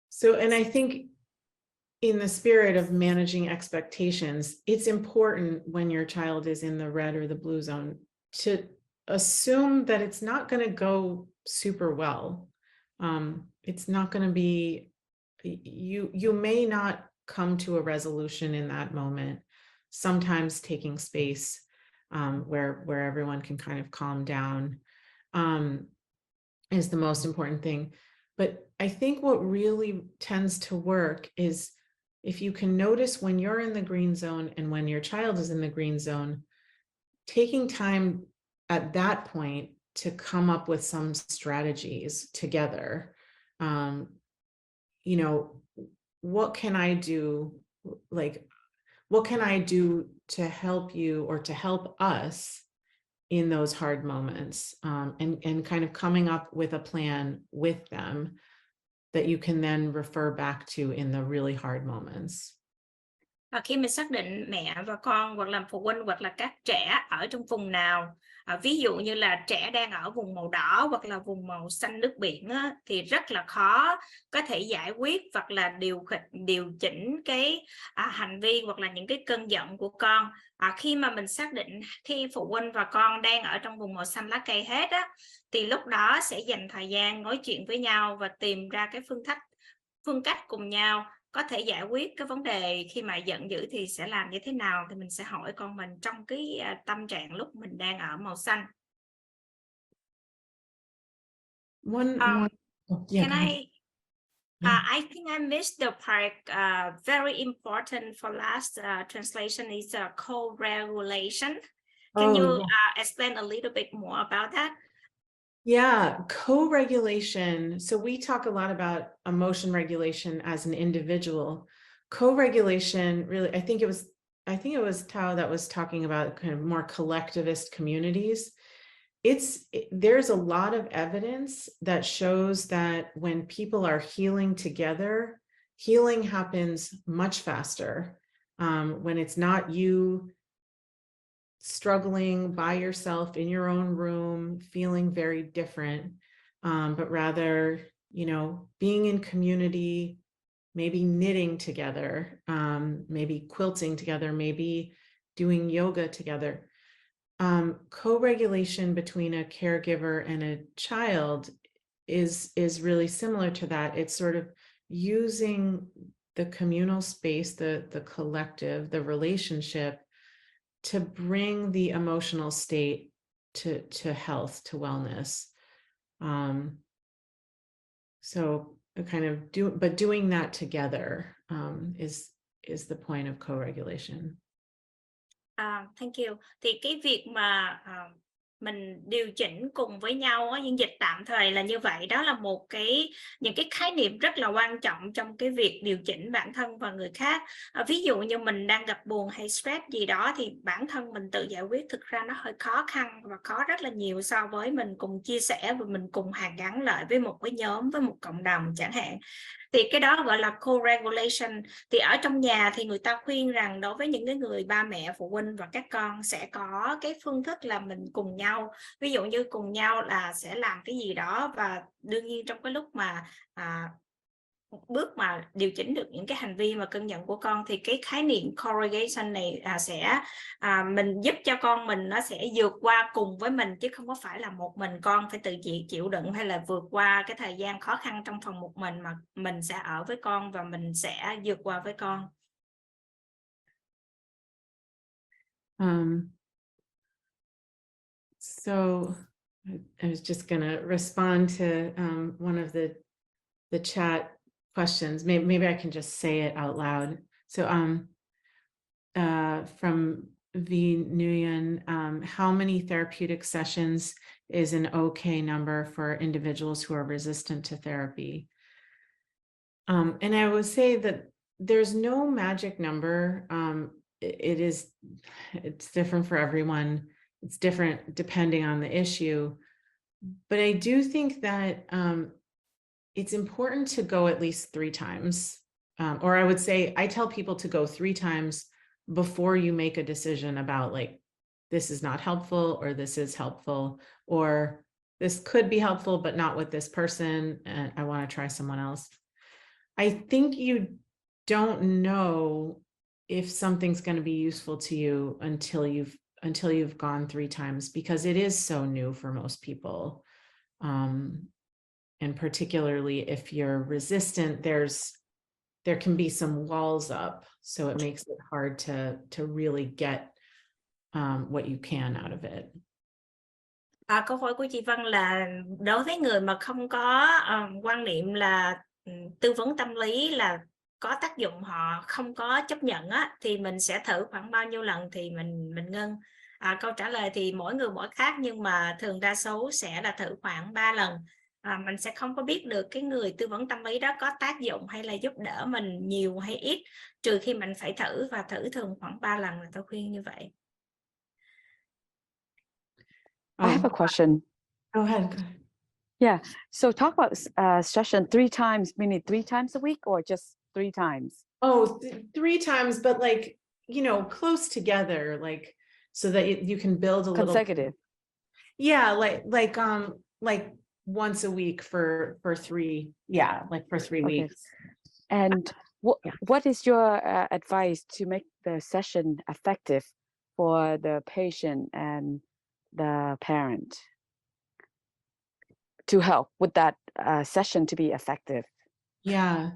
So, and I think in the spirit of managing expectations, it's important when your child is in the red or the blue zone to assume that it's not going to go super well. It's not going to be, you may not come to a resolution in that moment. Sometimes taking space where everyone can kind of calm down is the most important thing. But I think what really tends to work is if you can notice when you're in the green zone and when your child is in the green zone, taking time at that point to come up with some strategies together. You know, what can I do? Like, what can I do to help you or to help us in those hard moments? And kind of coming up with a plan with them that you can then refer back to in the really hard moments. Và khi mình xác định mẹ và con hoặc là phụ huynh hoặc là các trẻ ở trong vùng nào, ví dụ như là trẻ đang ở vùng màu đỏ hoặc là vùng màu xanh nước biển á, thì rất là khó có thể giải quyết hoặc là điều chỉnh cái hành vi hoặc là những cái cơn giận của con. Khi mà mình xác định khi phụ huynh và con đang ở trong vùng màu xanh lá cây hết á, thì lúc đó sẽ dành thời gian nói chuyện với nhau và tìm ra cái phương cách cùng nhau có thể giải quyết cái vấn đề khi mà giận dữ thì sẽ làm như thế nào, thì mình sẽ hỏi con mình trong cái tâm trạng lúc mình đang ở màu xanh. I think I missed the part very important for last translation is co-regulation. Can you explain a little bit more about that? Yeah, co-regulation. So we talk a lot about emotion regulation as an individual. Co-regulation, really, I think it was Tao that was talking about kind of more collectivist communities. There's a lot of evidence that shows that when people are healing together, healing happens much faster. When it's not you struggling by yourself in your own room, feeling very different, but rather, you know, being in community, maybe knitting together, maybe quilting together, maybe doing yoga together. co-regulation between a caregiver and a child is really similar to that. It's sort of using the communal space, the collective, the relationship to bring the emotional state to health, to wellness. So kind of doing that together is the point of co-regulation. Thank you. Thì cái việc mà mình điều chỉnh cùng với nhau á, nhưng dịch tạm thời là như vậy, đó là những cái khái niệm rất là quan trọng trong cái việc điều chỉnh bản thân và người khác. Ví dụ như mình đang gặp buồn hay stress gì đó thì bản thân mình tự giải quyết thực ra nó hơi khó khăn và khó rất là nhiều so với mình cùng chia sẻ và mình cùng hàn gắn lại với một cái nhóm, với một cộng đồng chẳng hạn. Thì cái đó gọi là co-regulation. Thì ở trong nhà thì người ta khuyên rằng đối với những cái người ba mẹ, phụ huynh và các con sẽ có cái phương thức là mình cùng nhau. Ví dụ như cùng nhau là sẽ làm cái gì đó, và đương nhiên trong cái lúc mà bước mà điều chỉnh được những cái hành vi mà cân nhận của con thì cái khái niệm correlation này sẽ mình giúp cho con mình nó sẽ vượt qua cùng với mình, chứ không có phải là một mình con phải tự chịu đựng hay là vượt qua cái thời gian khó khăn trong phòng một mình, mà mình sẽ ở với con và mình sẽ vượt qua với con. So I was just going to respond to one of the chat questions. Maybe I can just say it out loud. So from V Nguyen, how many therapeutic sessions is an okay number for individuals who are resistant to therapy? And I would say that there's no magic number. It's different for everyone. It's different depending on the issue. But I do think that it's important to go at least 3 times. Or I would say, I tell people to go 3 times before you make a decision about like, this is not helpful, or this is helpful, or this could be helpful, but not with this person, and I want to try someone else. I think you don't know if something's going to be useful to you until you've gone 3 times, because it is so new for most people. And particularly if you're resistant, there can be some walls up, so it makes it hard to really get what you can out of it. Câu hỏi của chị Vân là đối với người mà không có quan niệm là tư vấn tâm lý là có tác dụng, họ không có chấp nhận á, thì mình sẽ thử khoảng bao nhiêu lần thì mình ngưng. Câu trả lời thì mỗi người mỗi khác, nhưng mà thường đa số sẽ là thử khoảng 3 lần. Mình sẽ không có biết được cái người tư vấn tâm lý đó có tác dụng hay là giúp đỡ mình nhiều hay ít, trừ khi mình phải thử, và thử thường khoảng 3 lần là tôi khuyên như vậy. I have a question. Go ahead. Yeah. So talk about session 3 times, meaning 3 times a week or just 3 times? Oh, 3 times, but like, close together, like so that you can build a consecutive. Yeah, like once a week for 3. Yeah, like for 3 weeks. And what is your advice to make the session effective for the patient and the parent, to help with that session to be effective? Yeah.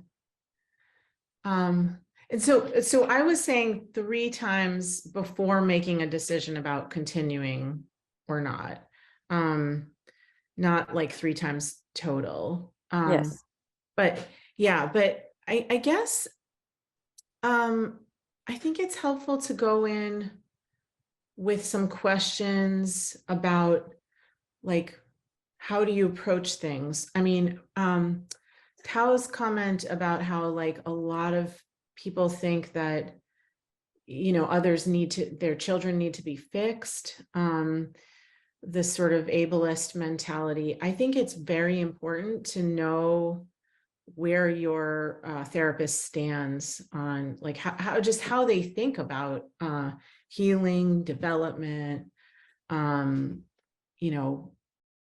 And so I was saying 3 times before making a decision about continuing or not. Not like 3 times total. Yes. But yeah, but I guess I think it's helpful to go in with some questions about like, how do you approach things? I mean, Tao's comment about how like a lot of people think that, others their children need to be fixed. This sort of ableist mentality. I think it's very important to know where your therapist stands on like how they think about healing, development,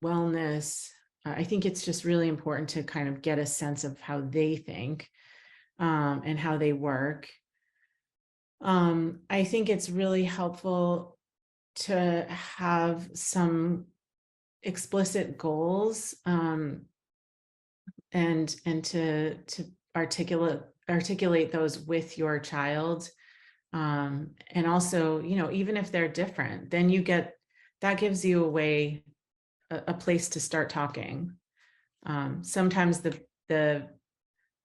wellness. I think it's just really important to kind of get a sense of how they think and how they work. I think it's really helpful to have some explicit goals, and to articulate those with your child. And also, you know, even if they're different, then that gives you a place to start talking. Sometimes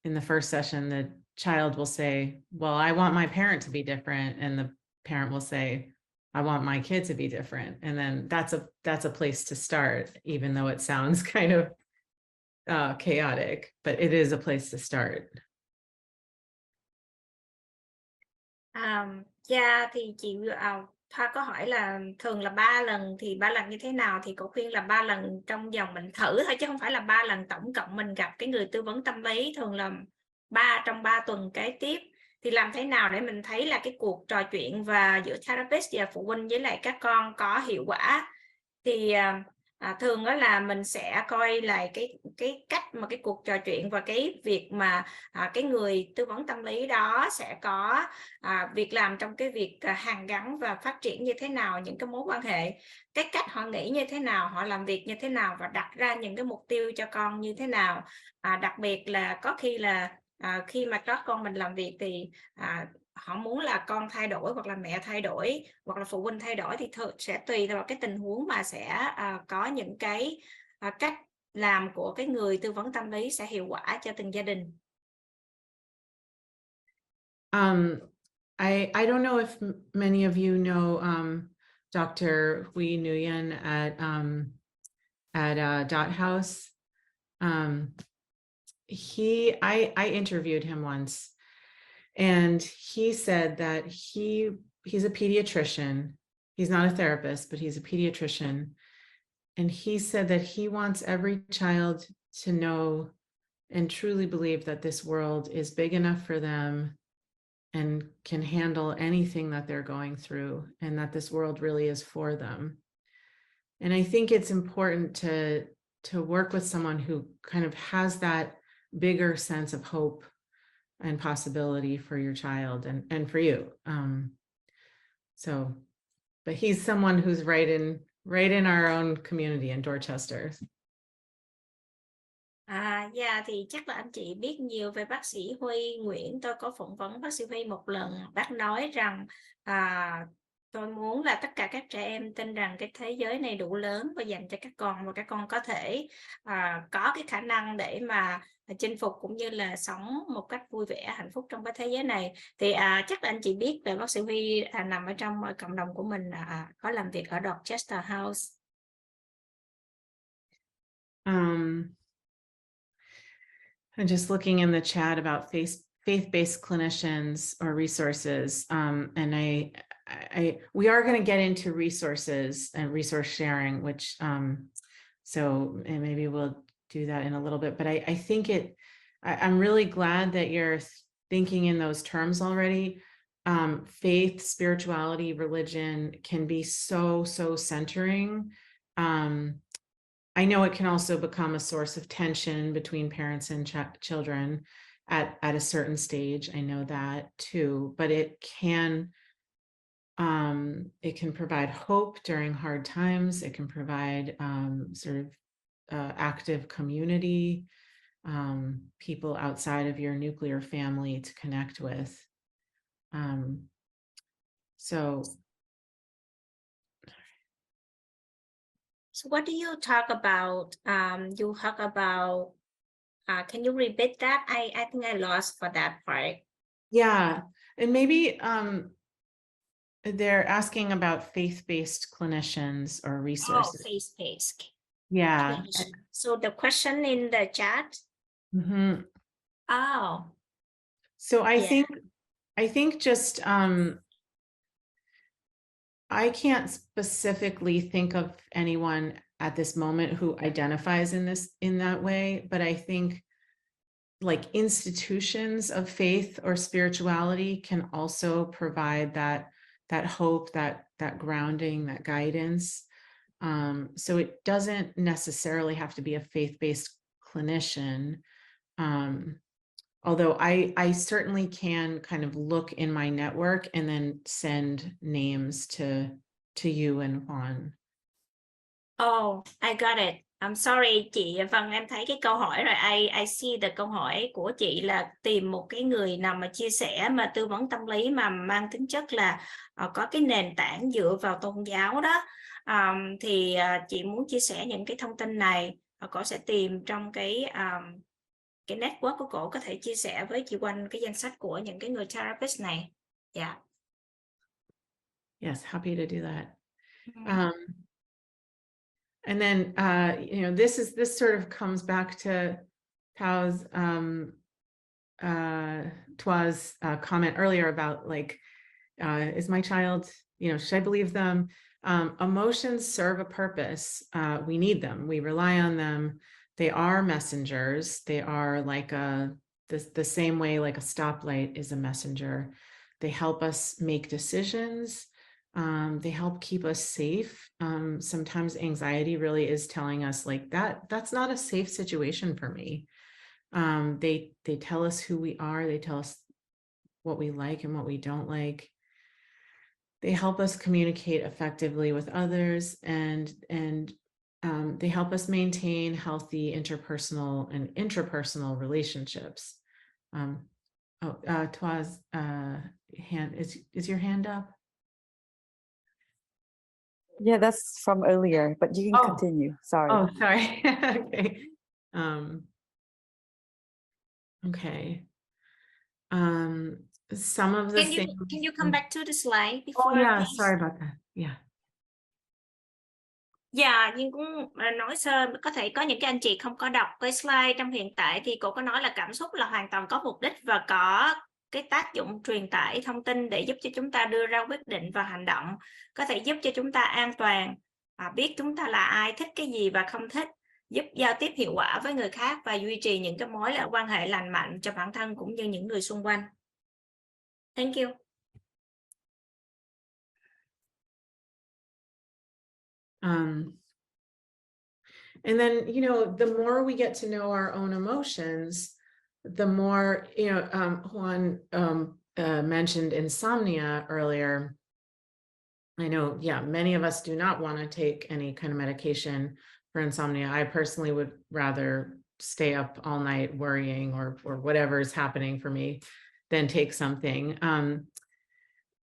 in the first session, the child will say, well, I want my parent to be different. And the parent will say, I want my kid to be different. And then that's a place to start, even though it sounds kind of chaotic, but it is a place to start. Thì chị Thoa có hỏi là thường là 3 lần, thì 3 lần như thế nào, thì cô khuyên là 3 lần trong vòng mình thử thôi, chứ không phải là 3 lần tổng cộng mình gặp cái người tư vấn tâm lý, thường là trong 3 tuần kế tiếp. Thì làm thế nào để mình thấy là cái cuộc trò chuyện và giữa therapist và phụ huynh với lại các con có hiệu quả. Thì thường đó là mình sẽ coi lại cái cách mà cái cuộc trò chuyện và cái việc mà cái người tư vấn tâm lý đó sẽ có việc làm trong cái việc hàn gắn và phát triển như thế nào những cái mối quan hệ, cái cách họ nghĩ như thế nào, họ làm việc như thế nào và đặt ra những cái mục tiêu cho con như thế nào. Đặc biệt là có khi là khi mà các con mình làm việc thì họ muốn là con thay đổi hoặc là mẹ thay đổi hoặc là phụ huynh thay đổi, thì sẽ tùy vào cái tình huống mà sẽ có những cái cách làm của cái người tư vấn tâm lý sẽ hiệu quả cho từng gia đình. I don't know if many of you know Dr. Huy Nguyen at Dot House. I interviewed him once, and he said that he's a pediatrician. He's not a therapist, but he's a pediatrician. And he said that he wants every child to know and truly believe that this world is big enough for them and can handle anything that they're going through, and that this world really is for them. And I think it's important to work with someone who kind of has that bigger sense of hope and possibility for your child and for you. But he's someone who's right in our own community in Dorchester. Thì chắc là anh chị biết nhiều về bác sĩ Huy Nguyễn. Tôi có phỏng vấn bác sĩ Huy một lần. Bác nói rằng tôi muốn là tất cả các trẻ em tin rằng cái thế giới này đủ lớn và dành cho các con, và các con có thể có cái khả năng để mà chinh phục cũng như là sống một cách vui vẻ, hạnh phúc trong cái thế giới này. Thì chắc là anh chị biết về bác sĩ Huy nằm ở trong cộng đồng của mình, có làm việc ở Dorchester House. I'm just looking in the chat about faith-based clinicians or resources, and we are going to get into resources and resource sharing, which and maybe we'll do that in a little bit. But I think I'm really glad that you're thinking in those terms already. Faith, spirituality, religion can be so centering. I know it can also become a source of tension between parents and children at a certain stage. I know that too, but it can provide hope during hard times. It can provide sort of active community, people outside of your nuclear family to connect with. So what do you talk about? You talk about, can you repeat that? I think I lost for that part. Yeah, and maybe they're asking about faith-based clinicians or resources. Oh, faith-based. Yeah. So the question in the chat. Mm-hmm. Oh. So I think just I can't specifically think of anyone at this moment who identifies in that way, but I think like institutions of faith or spirituality can also provide that hope, that grounding, that guidance. So it doesn't necessarily have to be a faith-based clinician. Although I certainly can kind of look in my network and then send names to to you and Juan? Oh, I got it. I'm sorry chị. Vâng, em thấy cái câu hỏi rồi. I see the câu hỏi của chị là tìm một cái người nào mà chia sẻ mà tư vấn tâm lý mà mang tính chất là có cái nền tảng dựa vào tôn giáo đó. Thì chị muốn chia sẻ những cái thông tin này, cổ sẽ tìm trong cái network của cổ, có thể chia sẻ với chị Oanh cái danh sách của những cái người therapist này. Yeah. Yes, happy to do that. And then, you know, this sort of comes back to Tao's, Tua's comment earlier about like, is my child, you know, should I believe them? Emotions serve a purpose. We need them. We rely on them. They are messengers. They are like the same way like a stoplight is a messenger. They help us make decisions. They help keep us safe. Sometimes anxiety really is telling us like that's not a safe situation for me. They tell us who we are. They tell us what we like and what we don't like. They help us communicate effectively with others, and they help us maintain healthy interpersonal and intrapersonal relationships. Tua's hand is your hand up? Yeah, that's from earlier, but you can continue. Sorry. Oh, sorry. Okay. Okay. Some of the things. Can you come back to the slide before? Oh yeah, please? sorry about that. Yeah. Dạ, nhưng cũng nói sơ, có thể có những cái anh chị không có đọc cái slide trong hiện tại, thì cô có nói là cảm xúc là hoàn toàn có mục đích và có cái tác dụng truyền tải thông tin để giúp cho chúng ta đưa ra quyết định và hành động, có thể giúp cho chúng ta an toàn, biết chúng ta là ai, thích cái gì và không thích, giúp giao tiếp hiệu quả với người khác và duy trì những cái mối quan hệ lành mạnh cho bản thân cũng như những người xung quanh. Thank you. And then, you know, the more we get to know our own emotions, the more, you know, Juan mentioned insomnia earlier. I know, yeah, many of us do not want to take any kind of medication for insomnia. I personally would rather stay up all night worrying or whatever is happening for me than take something.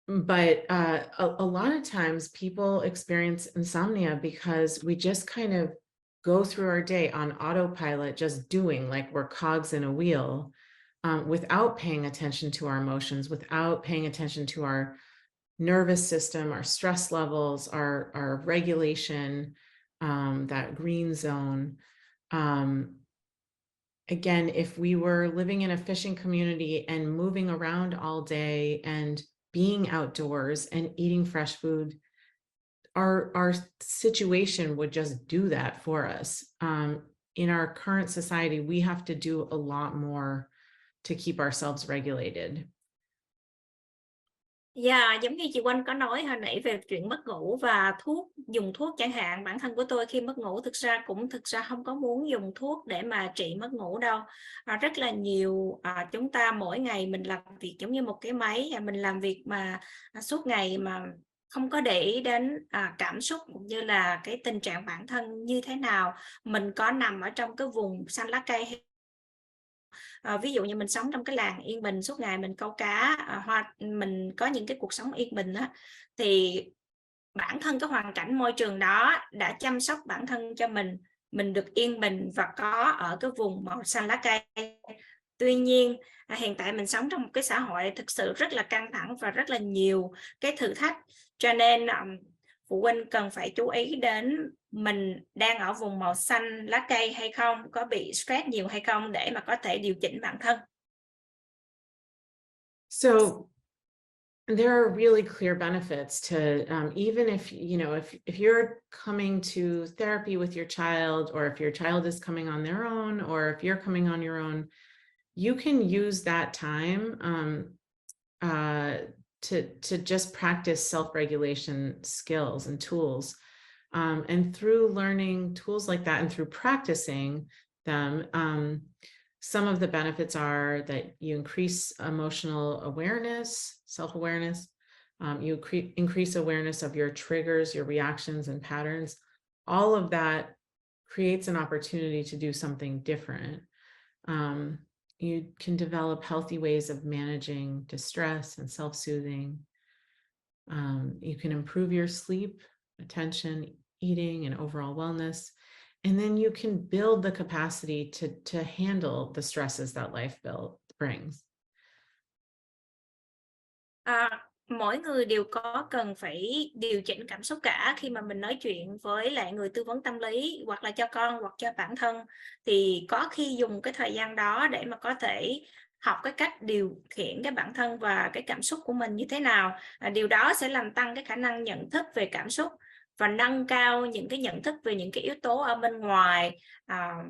But a lot of times people experience insomnia because we just kind of go through our day on autopilot, just doing like we're cogs in a wheel, without paying attention to our emotions, without paying attention to our nervous system, our stress levels, our regulation, that green zone. Again, if we were living in a fishing community and moving around all day and being outdoors and eating fresh food, our situation would just do that for us. In our current society, we have to do a lot more to keep ourselves regulated. Dạ, giống như chị Oanh có nói hồi nãy về chuyện mất ngủ và dùng thuốc chẳng hạn. Bản thân của tôi khi mất ngủ thực ra không có muốn dùng thuốc để mà trị mất ngủ đâu. Rất là nhiều chúng ta mỗi ngày mình làm việc giống như một cái máy, mình làm việc mà suốt ngày mà không có để ý đến cảm xúc cũng như là cái tình trạng bản thân như thế nào. Mình có nằm ở trong cái vùng xanh lá cây, ví dụ như mình sống trong cái làng yên bình suốt ngày, mình câu cá, mình có những cái cuộc sống yên bình đó, thì bản thân cái hoàn cảnh môi trường đó đã chăm sóc bản thân cho mình được yên bình và có ở cái vùng màu xanh lá cây. Tuy nhiên hiện tại mình sống trong một cái xã hội thực sự rất là căng thẳng và rất là nhiều cái thử thách, cho nên phụ huynh cần phải chú ý đến mình đang ở vùng màu xanh lá cây hay không, có bị stress nhiều hay không để mà có thể điều chỉnh bản thân. So there are really clear benefits to even if, you know, if you're coming to therapy with your child, or if your child is coming on their own, or if you're coming on your own, you can use that time to just practice self-regulation skills and tools. And through learning tools like that and through practicing them, some of the benefits are that you increase emotional awareness, self-awareness. You increase awareness of your triggers, your reactions and patterns. All of that creates an opportunity to do something different. You can develop healthy ways of managing distress and self-soothing. You can improve your sleep, attention, eating, and overall wellness. And then you can build the capacity to handle the stresses that life brings. Mỗi người đều có cần phải điều chỉnh cảm xúc cả khi mà mình nói chuyện với lại người tư vấn tâm lý hoặc là cho con hoặc cho bản thân, thì có khi dùng cái thời gian đó để mà có thể học cái cách điều khiển cái bản thân và cái cảm xúc của mình như thế nào. Điều đó sẽ làm tăng cái khả năng nhận thức về cảm xúc và nâng cao những cái nhận thức về những cái yếu tố ở bên ngoài,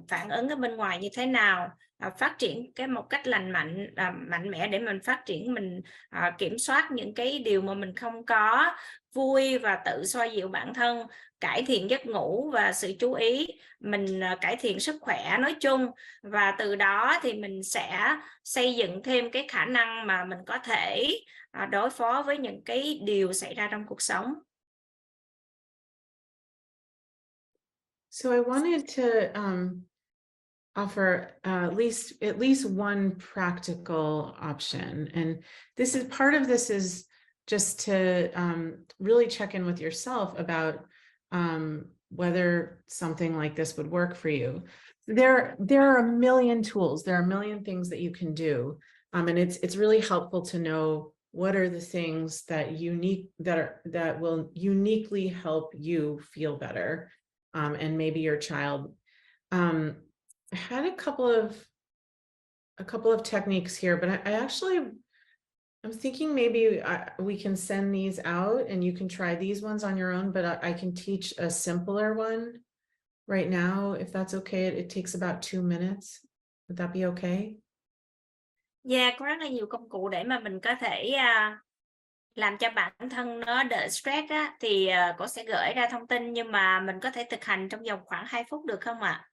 phản ứng ở bên ngoài như thế nào, phát triển một cách lành mạnh, mạnh mẽ để mình phát triển, mình kiểm soát những cái điều mà mình không có vui và tự xoa dịu bản thân, cải thiện giấc ngủ và sự chú ý, mình cải thiện sức khỏe nói chung, và từ đó thì mình sẽ xây dựng thêm cái khả năng mà mình có thể đối phó với những cái điều xảy ra trong cuộc sống. So I wanted to offer at least one practical option, and this is part of this is just to really check in with yourself about whether something like this would work for you. There are a million tools, there are a million things that you can do, and it's really helpful to know what are the things that will uniquely help you feel better, and maybe your child. I had a couple of techniques here, but I'm thinking maybe we can send these out and you can try these ones on your own, but I can teach a simpler one right now, if that's okay. It takes about 2 minutes. Would that be okay? Yeah, có rất là nhiều công cụ để mà mình có thể làm cho bản thân nó đỡ stress á, thì cô sẽ gửi ra thông tin, nhưng mà mình có thể thực hành trong vòng khoảng 2 phút được không ạ?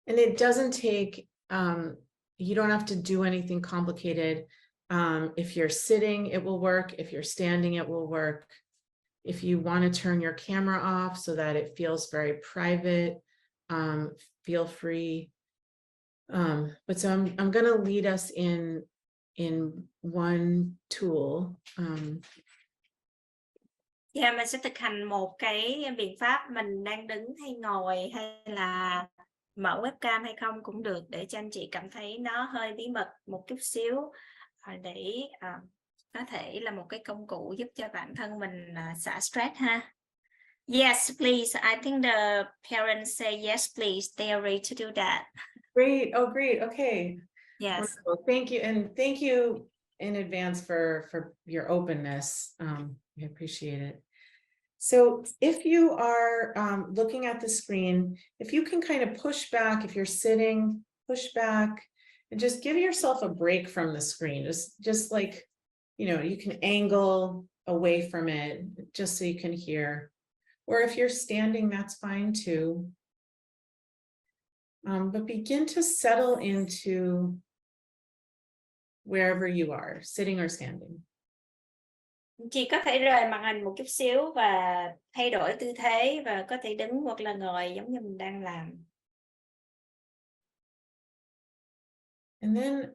And it doesn't take, you don't have to do anything complicated. If you're sitting, it will work. If you're standing, it will work. If you want to turn your camera off so that it feels very private, feel free. But so I'm going to lead us in one tool. Yeah, mình sẽ thực hành một cái biện pháp, mình đang đứng hay ngồi hay là mở webcam hay không cũng được, để cho anh chị cảm thấy nó hơi bí mật một chút xíu, để có thể là một cái công cụ giúp cho bản thân mình xả stress ha. Yes, please. I think the parents say yes, please. They are ready to do that. Great. Oh, great. Okay. Yes. Wonderful. Thank you. And thank you in advance for your openness. I appreciate it. So if you are looking at the screen, if you can kind of push back, if you're sitting, push back and just give yourself a break from the screen. Just like, you can angle away from it just so you can hear. Or if you're standing, that's fine too. But begin to settle into wherever you are, sitting or standing. Chị có thể rời màn hình một chút xíu và thay đổi tư thế, và có thể đứng hoặc là ngồi giống như mình đang làm. And then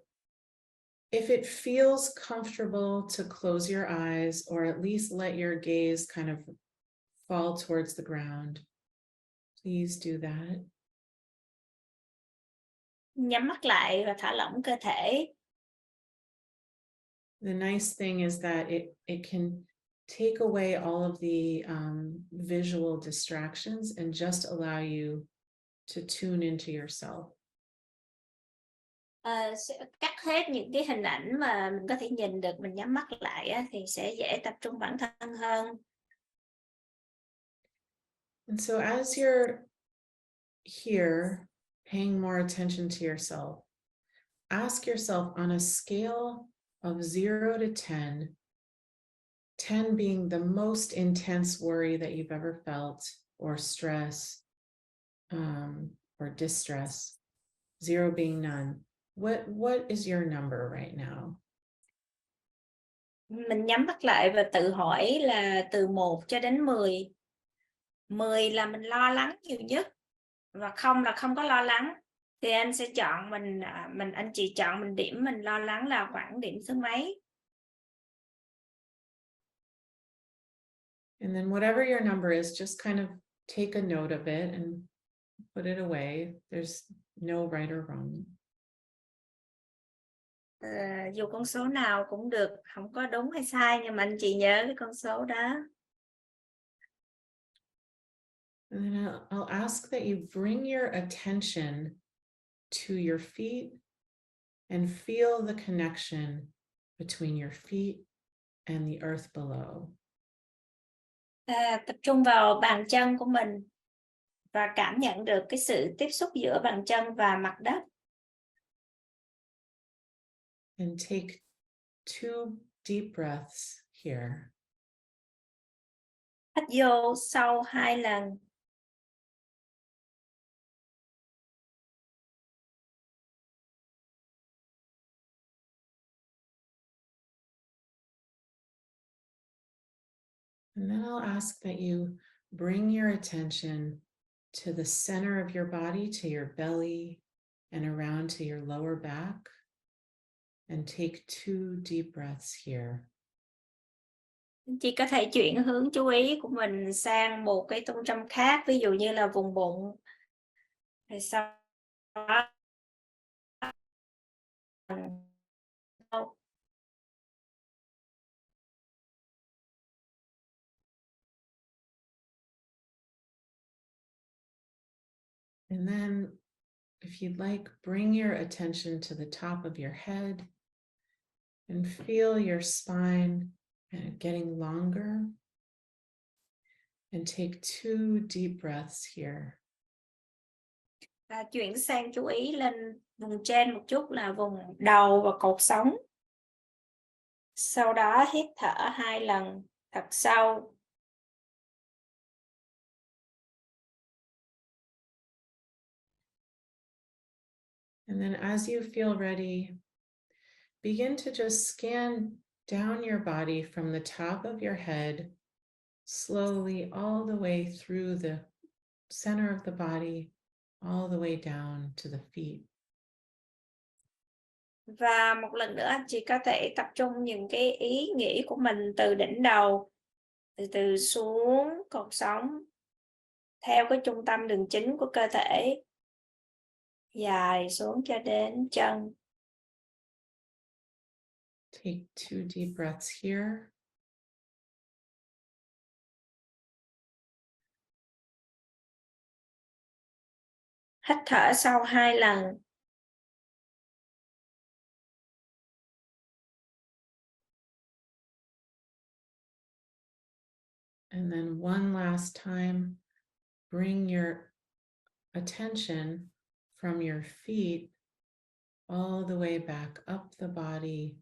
if it feels comfortable to close your eyes, or at least let your gaze kind of fall towards the ground, please do that. Nhắm mắt lại và thả lỏng cơ thể. The nice thing is that it can take away all of the visual distractions and just allow you to tune into yourself. Sẽ cắt hết những cái hình ảnh mà mình có thể nhìn được, mình nhắm mắt lại á, thì sẽ dễ tập trung bản thân hơn. And so as you're here, paying more attention to yourself, ask yourself on a scale of 0 to 10, 10 being the most intense worry that you've ever felt, or stress, or distress, 0 being none. What is your number right now? Mình nhắm mắt lại và tự hỏi là từ 1 cho đến 10. 10 là mình lo lắng nhiều nhất và không là không có lo lắng. Thì anh sẽ chọn anh chị chọn mình điểm mình lo lắng là khoảng điểm số mấy. And then whatever your number is, just kind of take a note of it and put it away. There's no right or wrong. Dù con số nào cũng được, không có đúng hay sai, nhưng mà anh chị nhớ cái con số đó. And then I'll ask that you bring your attention to your feet and feel the connection between your feet and the earth below. Tập trung vào bàn chân của mình và cảm nhận được cái sự tiếp xúc giữa bàn chân và mặt đất. And take 2 deep breaths here. Hít vô sâu 2 lần. And then I'll ask that you bring your attention to the center of your body, to your belly, and around to your lower back. And take 2 deep breaths here. Chị có thể chuyển hướng chú ý của mình sang một cái trung tâm khác, ví dụ như là vùng bụng. Rồi sau đó And then, if you'd like, bring your attention to the top of your head and feel your spine getting longer. And take 2 deep breaths here. chuyển sang chú ý lên vùng trên một chút là vùng đầu và cột sống. Sau đó hít thở 2 lần thật sâu. And then as you feel ready, begin to just scan down your body from the top of your head, slowly all the way through the center of the body, all the way down to the feet. Và một lần nữa anh chị có thể tập trung những cái ý nghĩ của mình từ đỉnh đầu, từ từ xuống cột sống, theo cái trung tâm đường chính của cơ thể, dài xuống cho đến chân. Take 2 deep breaths here. Hít thở sâu 2 lần. And then one last time, bring your attention from your feet all the way back up the body,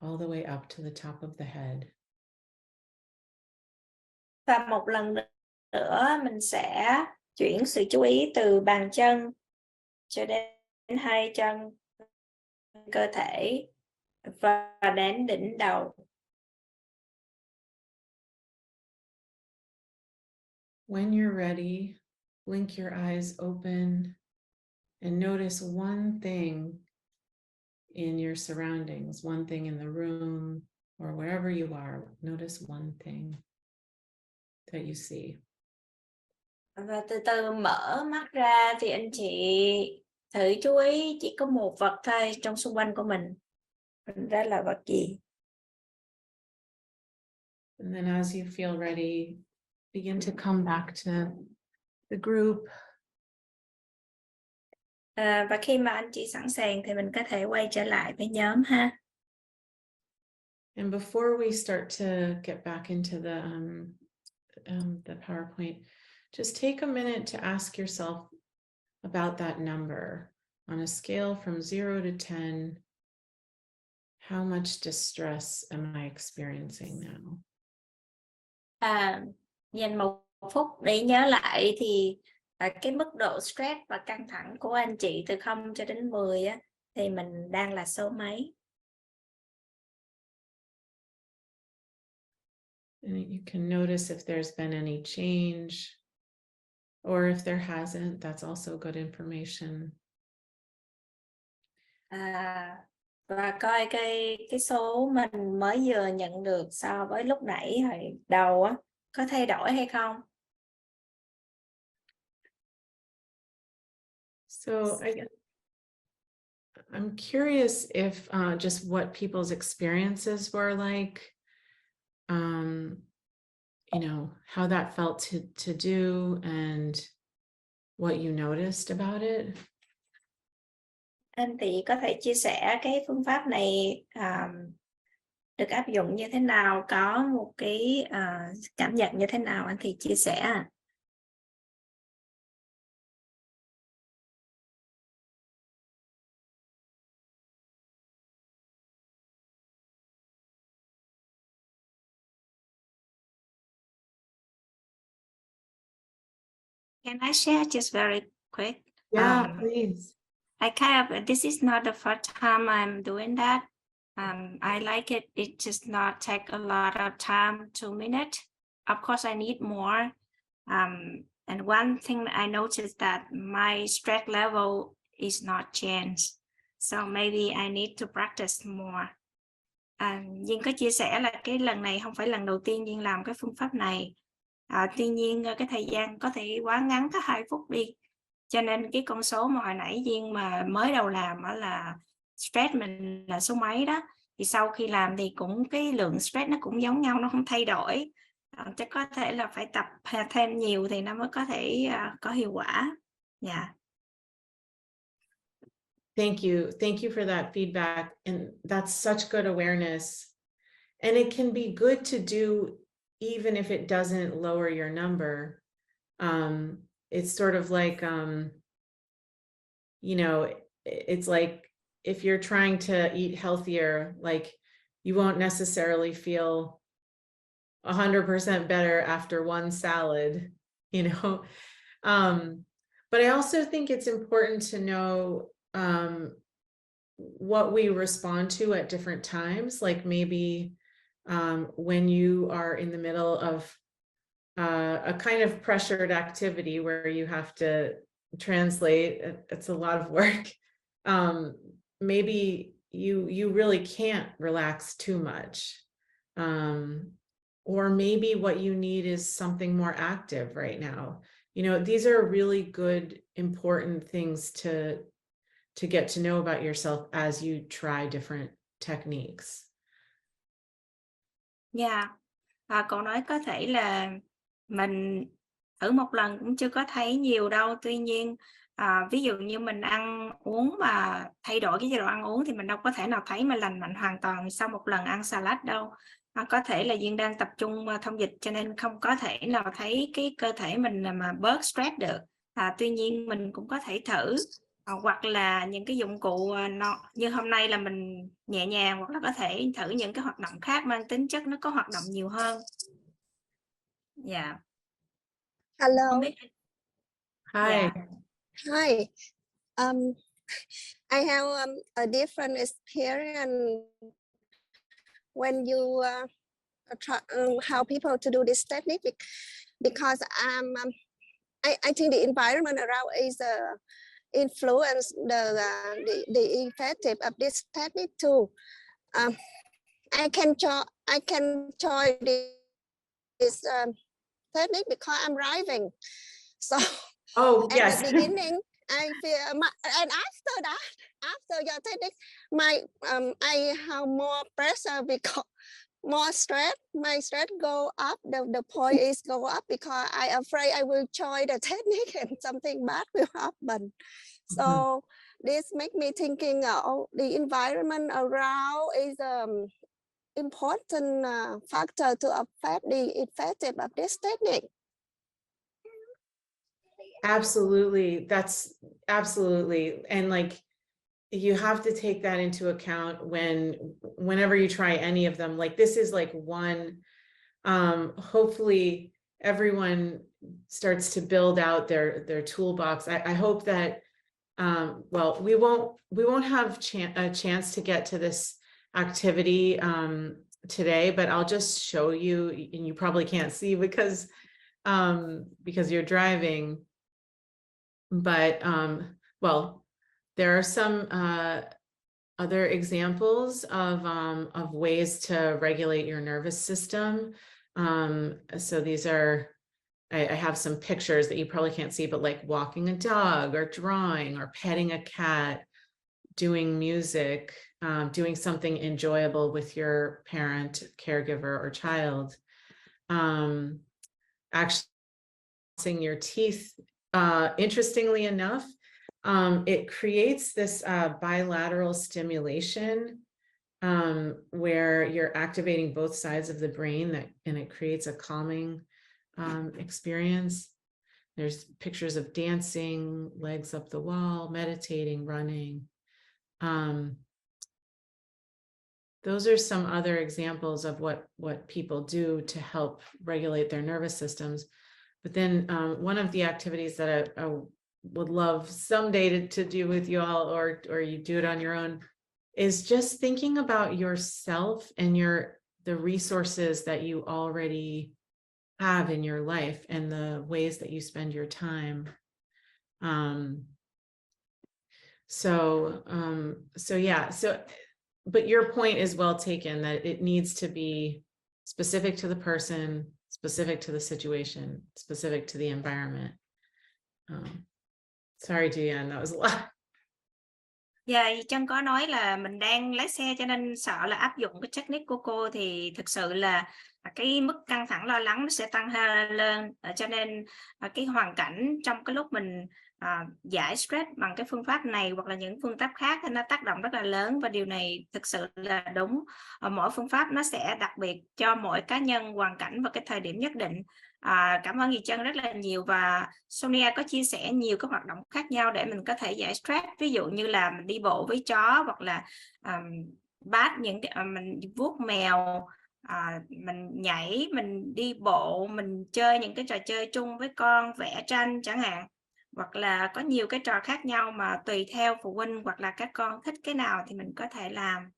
all the way up to the top of the head. Và một lần nữa mình sẽ chuyển sự chú ý từ bàn chân cho đến 2 chân, cơ thể và đến đỉnh đầu. When you're ready, blink your eyes open and notice one thing in your surroundings, one thing in the room or wherever you are. Notice one thing that you see. Và từ từ mở mắt ra thì anh chị thử chú ý chỉ có một vật thôi trong xung quanh của mình. Đó là vật gì? And then as you feel ready, begin to come back to the group. Và khi mà anh chị sẵn sàng thì mình có thể quay trở lại với nhóm ha. And before we start to get back into the PowerPoint, just take a minute to ask yourself about that number. On a scale from 0 to 10, how much distress am I experiencing now? Dành một phút để nhớ lại thì cái mức độ stress và căng thẳng của anh chị từ 0 cho đến 10 á, thì mình đang là số mấy? And you can notice if there's been any change, or if there hasn't, that's also good information. Và coi cái số mình mới vừa nhận được so với lúc nãy hồi đầu á, có thay đổi hay không? So I'm curious if just what people's experiences were like, you know, how that felt to do and what you noticed about it. Anh thì có thể chia sẻ cái phương pháp này được áp dụng như thế nào, có một cái cảm nhận như thế nào, anh thì chia sẻ. Can I share just very quick? Yeah, please. I this is not the first time I'm doing that. I like it. It just not take a lot of time, 2 minutes. Of course, I need more. And one thing I noticed that my stress level is not changed. So maybe I need to practice more. Duyên có chia sẻ là cái lần này không phải lần đầu tiên Duyên làm cái phương pháp này. Tuy nhiên cái thời gian có thể quá ngắn, có 2 phút đi. Cho nên cái con số mà hồi nãy Duyên mà mới đầu làm là stress mình là số mấy đó. Thì sau khi làm thì cũng cái lượng stress nó cũng giống nhau, nó không thay đổi. Chắc có thể là phải tập thêm nhiều thì nó mới có thể có hiệu quả. Yeah. Thank you for that feedback, and that's such good awareness. And it can be good to do even if it doesn't lower your number. It's sort of like, you know, it's like if you're trying to eat healthier, like you won't necessarily feel 100% better after one salad, you know. But I also think it's important to know what we respond to at different times, like maybe when you are in the middle of a kind of pressured activity where you have to translate, it's a lot of work. Maybe you really can't relax too much. Or maybe what you need is something more active right now. You know, these are really good, important things to get to know about yourself as you try different techniques. Yeah. Cậu nói có thể là mình thử một lần cũng chưa có thấy nhiều đâu. Tuy nhiên ví dụ như mình ăn uống mà thay đổi cái chế độ ăn uống thì mình đâu có thể nào thấy mà lành mạnh hoàn toàn sau một lần ăn salad đâu. Có thể là Duyên đang tập trung thông dịch cho nên không có thể nào thấy cái cơ thể mình mà bớt stress được. Tuy nhiên mình cũng có thể thử, hoặc là những cái dụng cụ như hôm nay là mình nhẹ nhàng, hoặc là có thể thử những cái hoạt động khác mang tính chất nó có hoạt động nhiều hơn. Yeah. Hello. Hi. Yeah. Hi. I have a different experience when you try, how people to do this technique, because I think the environment around is influence the effective of this technique too. I can join this technique because I'm driving. So Yes. at the beginning, I feel, and after your technique, I have more pressure because more stress. My stress go up. The point is go up because I afraid I will join the technique and something bad will happen. So this make me thinking, the environment around is important factor to affect the effective of this technique. Absolutely. That's absolutely. And like, you have to take that into account whenever you try any of them. Like this is like one, hopefully everyone starts to build out their toolbox. I hope that, well, we won't have a chance to get to this activity today, but I'll just show you, and you probably can't see because you're driving. But well, there are some other examples of ways to regulate your nervous system. So these are, I have some pictures that you probably can't see, but like walking a dog or drawing or petting a cat, doing music, doing something enjoyable with your parent, caregiver, or child. Actually, brushing your teeth. Interestingly enough, it creates this bilateral stimulation where you're activating both sides of the brain, and it creates a calming experience. There's pictures of dancing, legs up the wall, meditating, running. Those are some other examples of what people do to help regulate their nervous systems. But then one of the activities that I would love someday to do with you all, or you do it on your own, is just thinking about yourself and the resources that you already have in your life and the ways that you spend your time. So yeah, but your point is well taken, that it needs to be specific to the person, specific to the situation, specific to the environment. Sorry, Diane, that was a lot. Dạ, Trân có nói là mình đang lái xe cho nên sợ là áp dụng cái technique của cô thì thực sự là cái mức căng thẳng lo lắng nó sẽ tăng lên, cho nên cái hoàn cảnh trong cái lúc mình giải stress bằng cái phương pháp này hoặc là những phương pháp khác thì nó tác động rất là lớn, và điều này thực sự là đúng. Mỗi phương pháp nó sẽ đặc biệt cho mỗi cá nhân, hoàn cảnh và cái thời điểm nhất định. Cảm ơn Dì Trân rất là nhiều, và Sonia có chia sẻ nhiều cái hoạt động khác nhau để mình có thể giải stress, ví dụ như là mình đi bộ với chó, hoặc là bath mình vuốt mèo, mình nhảy, mình đi bộ, mình chơi những cái trò chơi chung với con, vẽ tranh chẳng hạn, hoặc là có nhiều cái trò khác nhau mà tùy theo phụ huynh hoặc là các con thích cái nào thì mình có thể làm.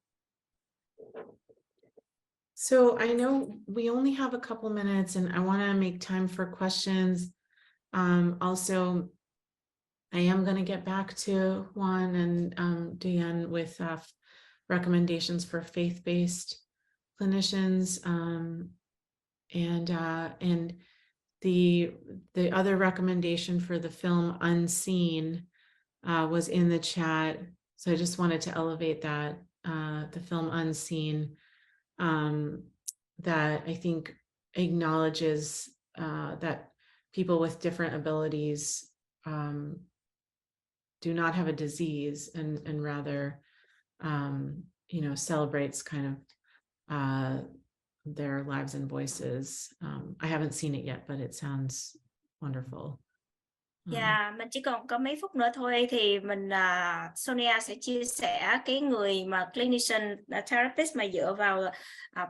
So I know we only have a couple minutes and I want to make time for questions. Also, I am going to get back to Juan and Diane with recommendations for faith-based clinicians. And the other recommendation for the film Unseen was in the chat. So I just wanted to elevate that, the film Unseen, that I think acknowledges that people with different abilities do not have a disease, and rather, celebrates kind of their lives and voices. I haven't seen it yet, but it sounds wonderful. Dạ, mình chỉ còn có mấy phút nữa thôi thì mình Sonia sẽ chia sẻ cái người mà clinician therapist mà dựa vào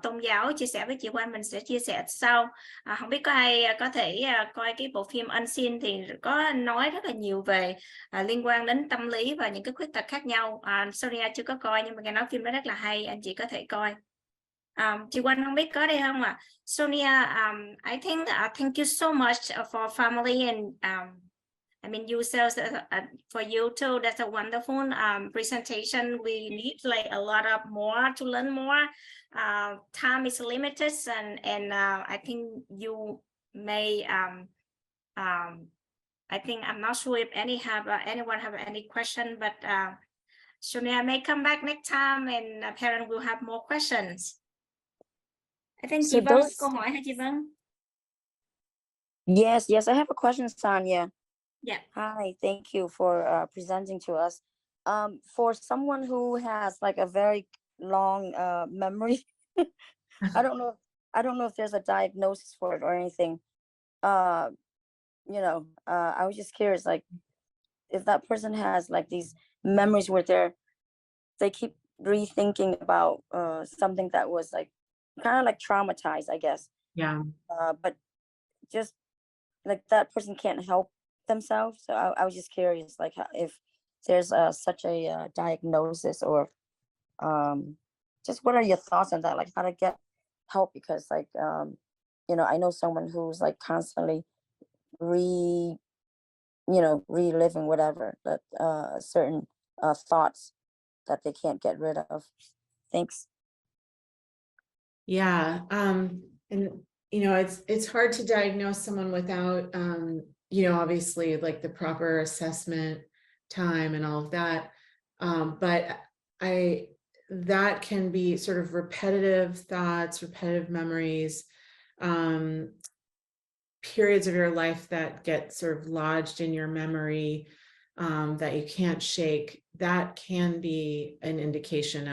tôn giáo chia sẻ với chị Quang, mình sẽ chia sẻ sau. Không biết có ai có thể coi cái bộ phim Unseen, thì có nói rất là nhiều về liên quan đến tâm lý và những cái khuyết tật khác nhau. Sonia chưa có coi nhưng mà nghe nói phim đó rất là hay, anh chị có thể coi. Chị Quang không biết có đây không ạ? Sonia, I think thank you so much for family and I mean, you said for you too, that's a wonderful presentation. We need like a lot of more to learn more. Time is limited, and I think you may. I think I'm not sure if anyone have any question, but Sonia may come back next time, and parents will have more questions. I think So chị Vân, those- câu hỏi hả chị Vân? Yes, I have a question, Sonia. Yeah. Hi, thank you for presenting to us. For someone who has like a very long memory, I don't know if there's a diagnosis for it or anything. I was just curious, like, if that person has like these memories where they keep rethinking about something that was like kind of like traumatized, I guess. Yeah. But just like that person can't help themselves. So I was just curious, like, if there's such a diagnosis, or just what are your thoughts on that? Like, how to get help, because like you know, I know someone who's like constantly reliving whatever that certain thoughts that they can't get rid of. Thanks. Yeah. And you know, it's hard to diagnose someone without you know, obviously like the proper assessment time and all of that. But that can be sort of repetitive thoughts, repetitive memories, periods of your life that get sort of lodged in your memory, that you can't shake. That can be an indication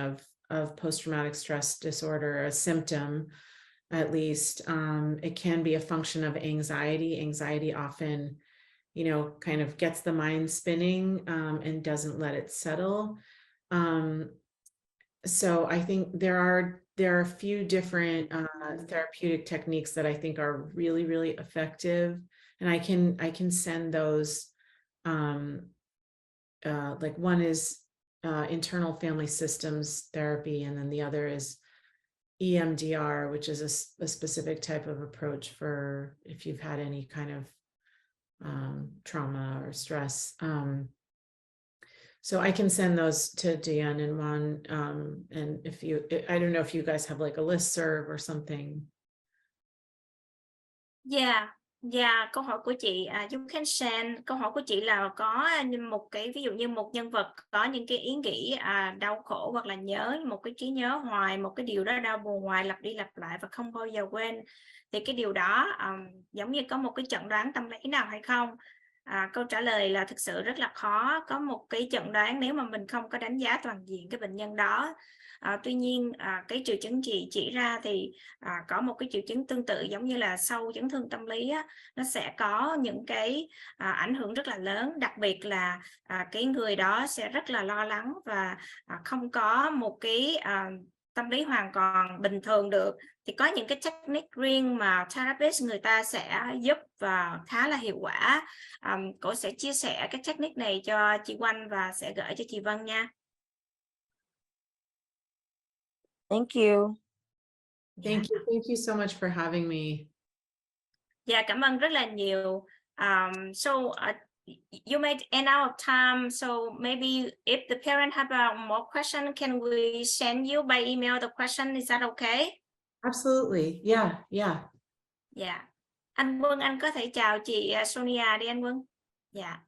of post-traumatic stress disorder, a symptom at least. It can be a function of anxiety. Anxiety often, you know, kind of gets the mind spinning and doesn't let it settle. So I think there are a few different therapeutic techniques that I think are really, really effective, and I can send those. Like one is internal family systems therapy, and then the other is EMDR, which is a specific type of approach for if you've had any kind of trauma or stress. So I can send those to Diane and Juan. And if you, I don't know if you guys have like a listserv or something. Yeah, câu hỏi của chị, you can send, câu hỏi của chị là có một cái, ví dụ như một nhân vật có những cái ý nghĩ đau khổ hoặc là nhớ một cái trí nhớ hoài, một cái điều đó đau buồn hoài, lặp đi lặp lại và không bao giờ quên, thì cái điều đó giống như có một cái chẩn đoán tâm lý nào hay không? Câu trả lời là thực sự rất là khó có một cái chẩn đoán nếu mà mình không có đánh giá toàn diện cái bệnh nhân đó. Tuy nhiên cái triệu chứng chị chỉ ra thì có một cái triệu chứng tương tự giống như là sau chấn thương tâm lý á, nó sẽ có những cái ảnh hưởng rất là lớn, đặc biệt là cái người đó sẽ rất là lo lắng và không có một cái tâm lý hoàn toàn bình thường được. Thì có những cái technique riêng mà therapist người ta sẽ giúp và khá là hiệu quả. Cô sẽ chia sẻ cái technique này cho chị Oanh và sẽ gửi cho chị Vân nha. Thank you. Thank you so much for having me. Dạ, cảm ơn rất là nhiều. You made an hour of time, so maybe if the parent have more question, can we send you by email the question? Is that okay? Absolutely. Yeah. Dạ. Anh Quân, anh có thể chào chị Sonia đi anh Quân. Dạ.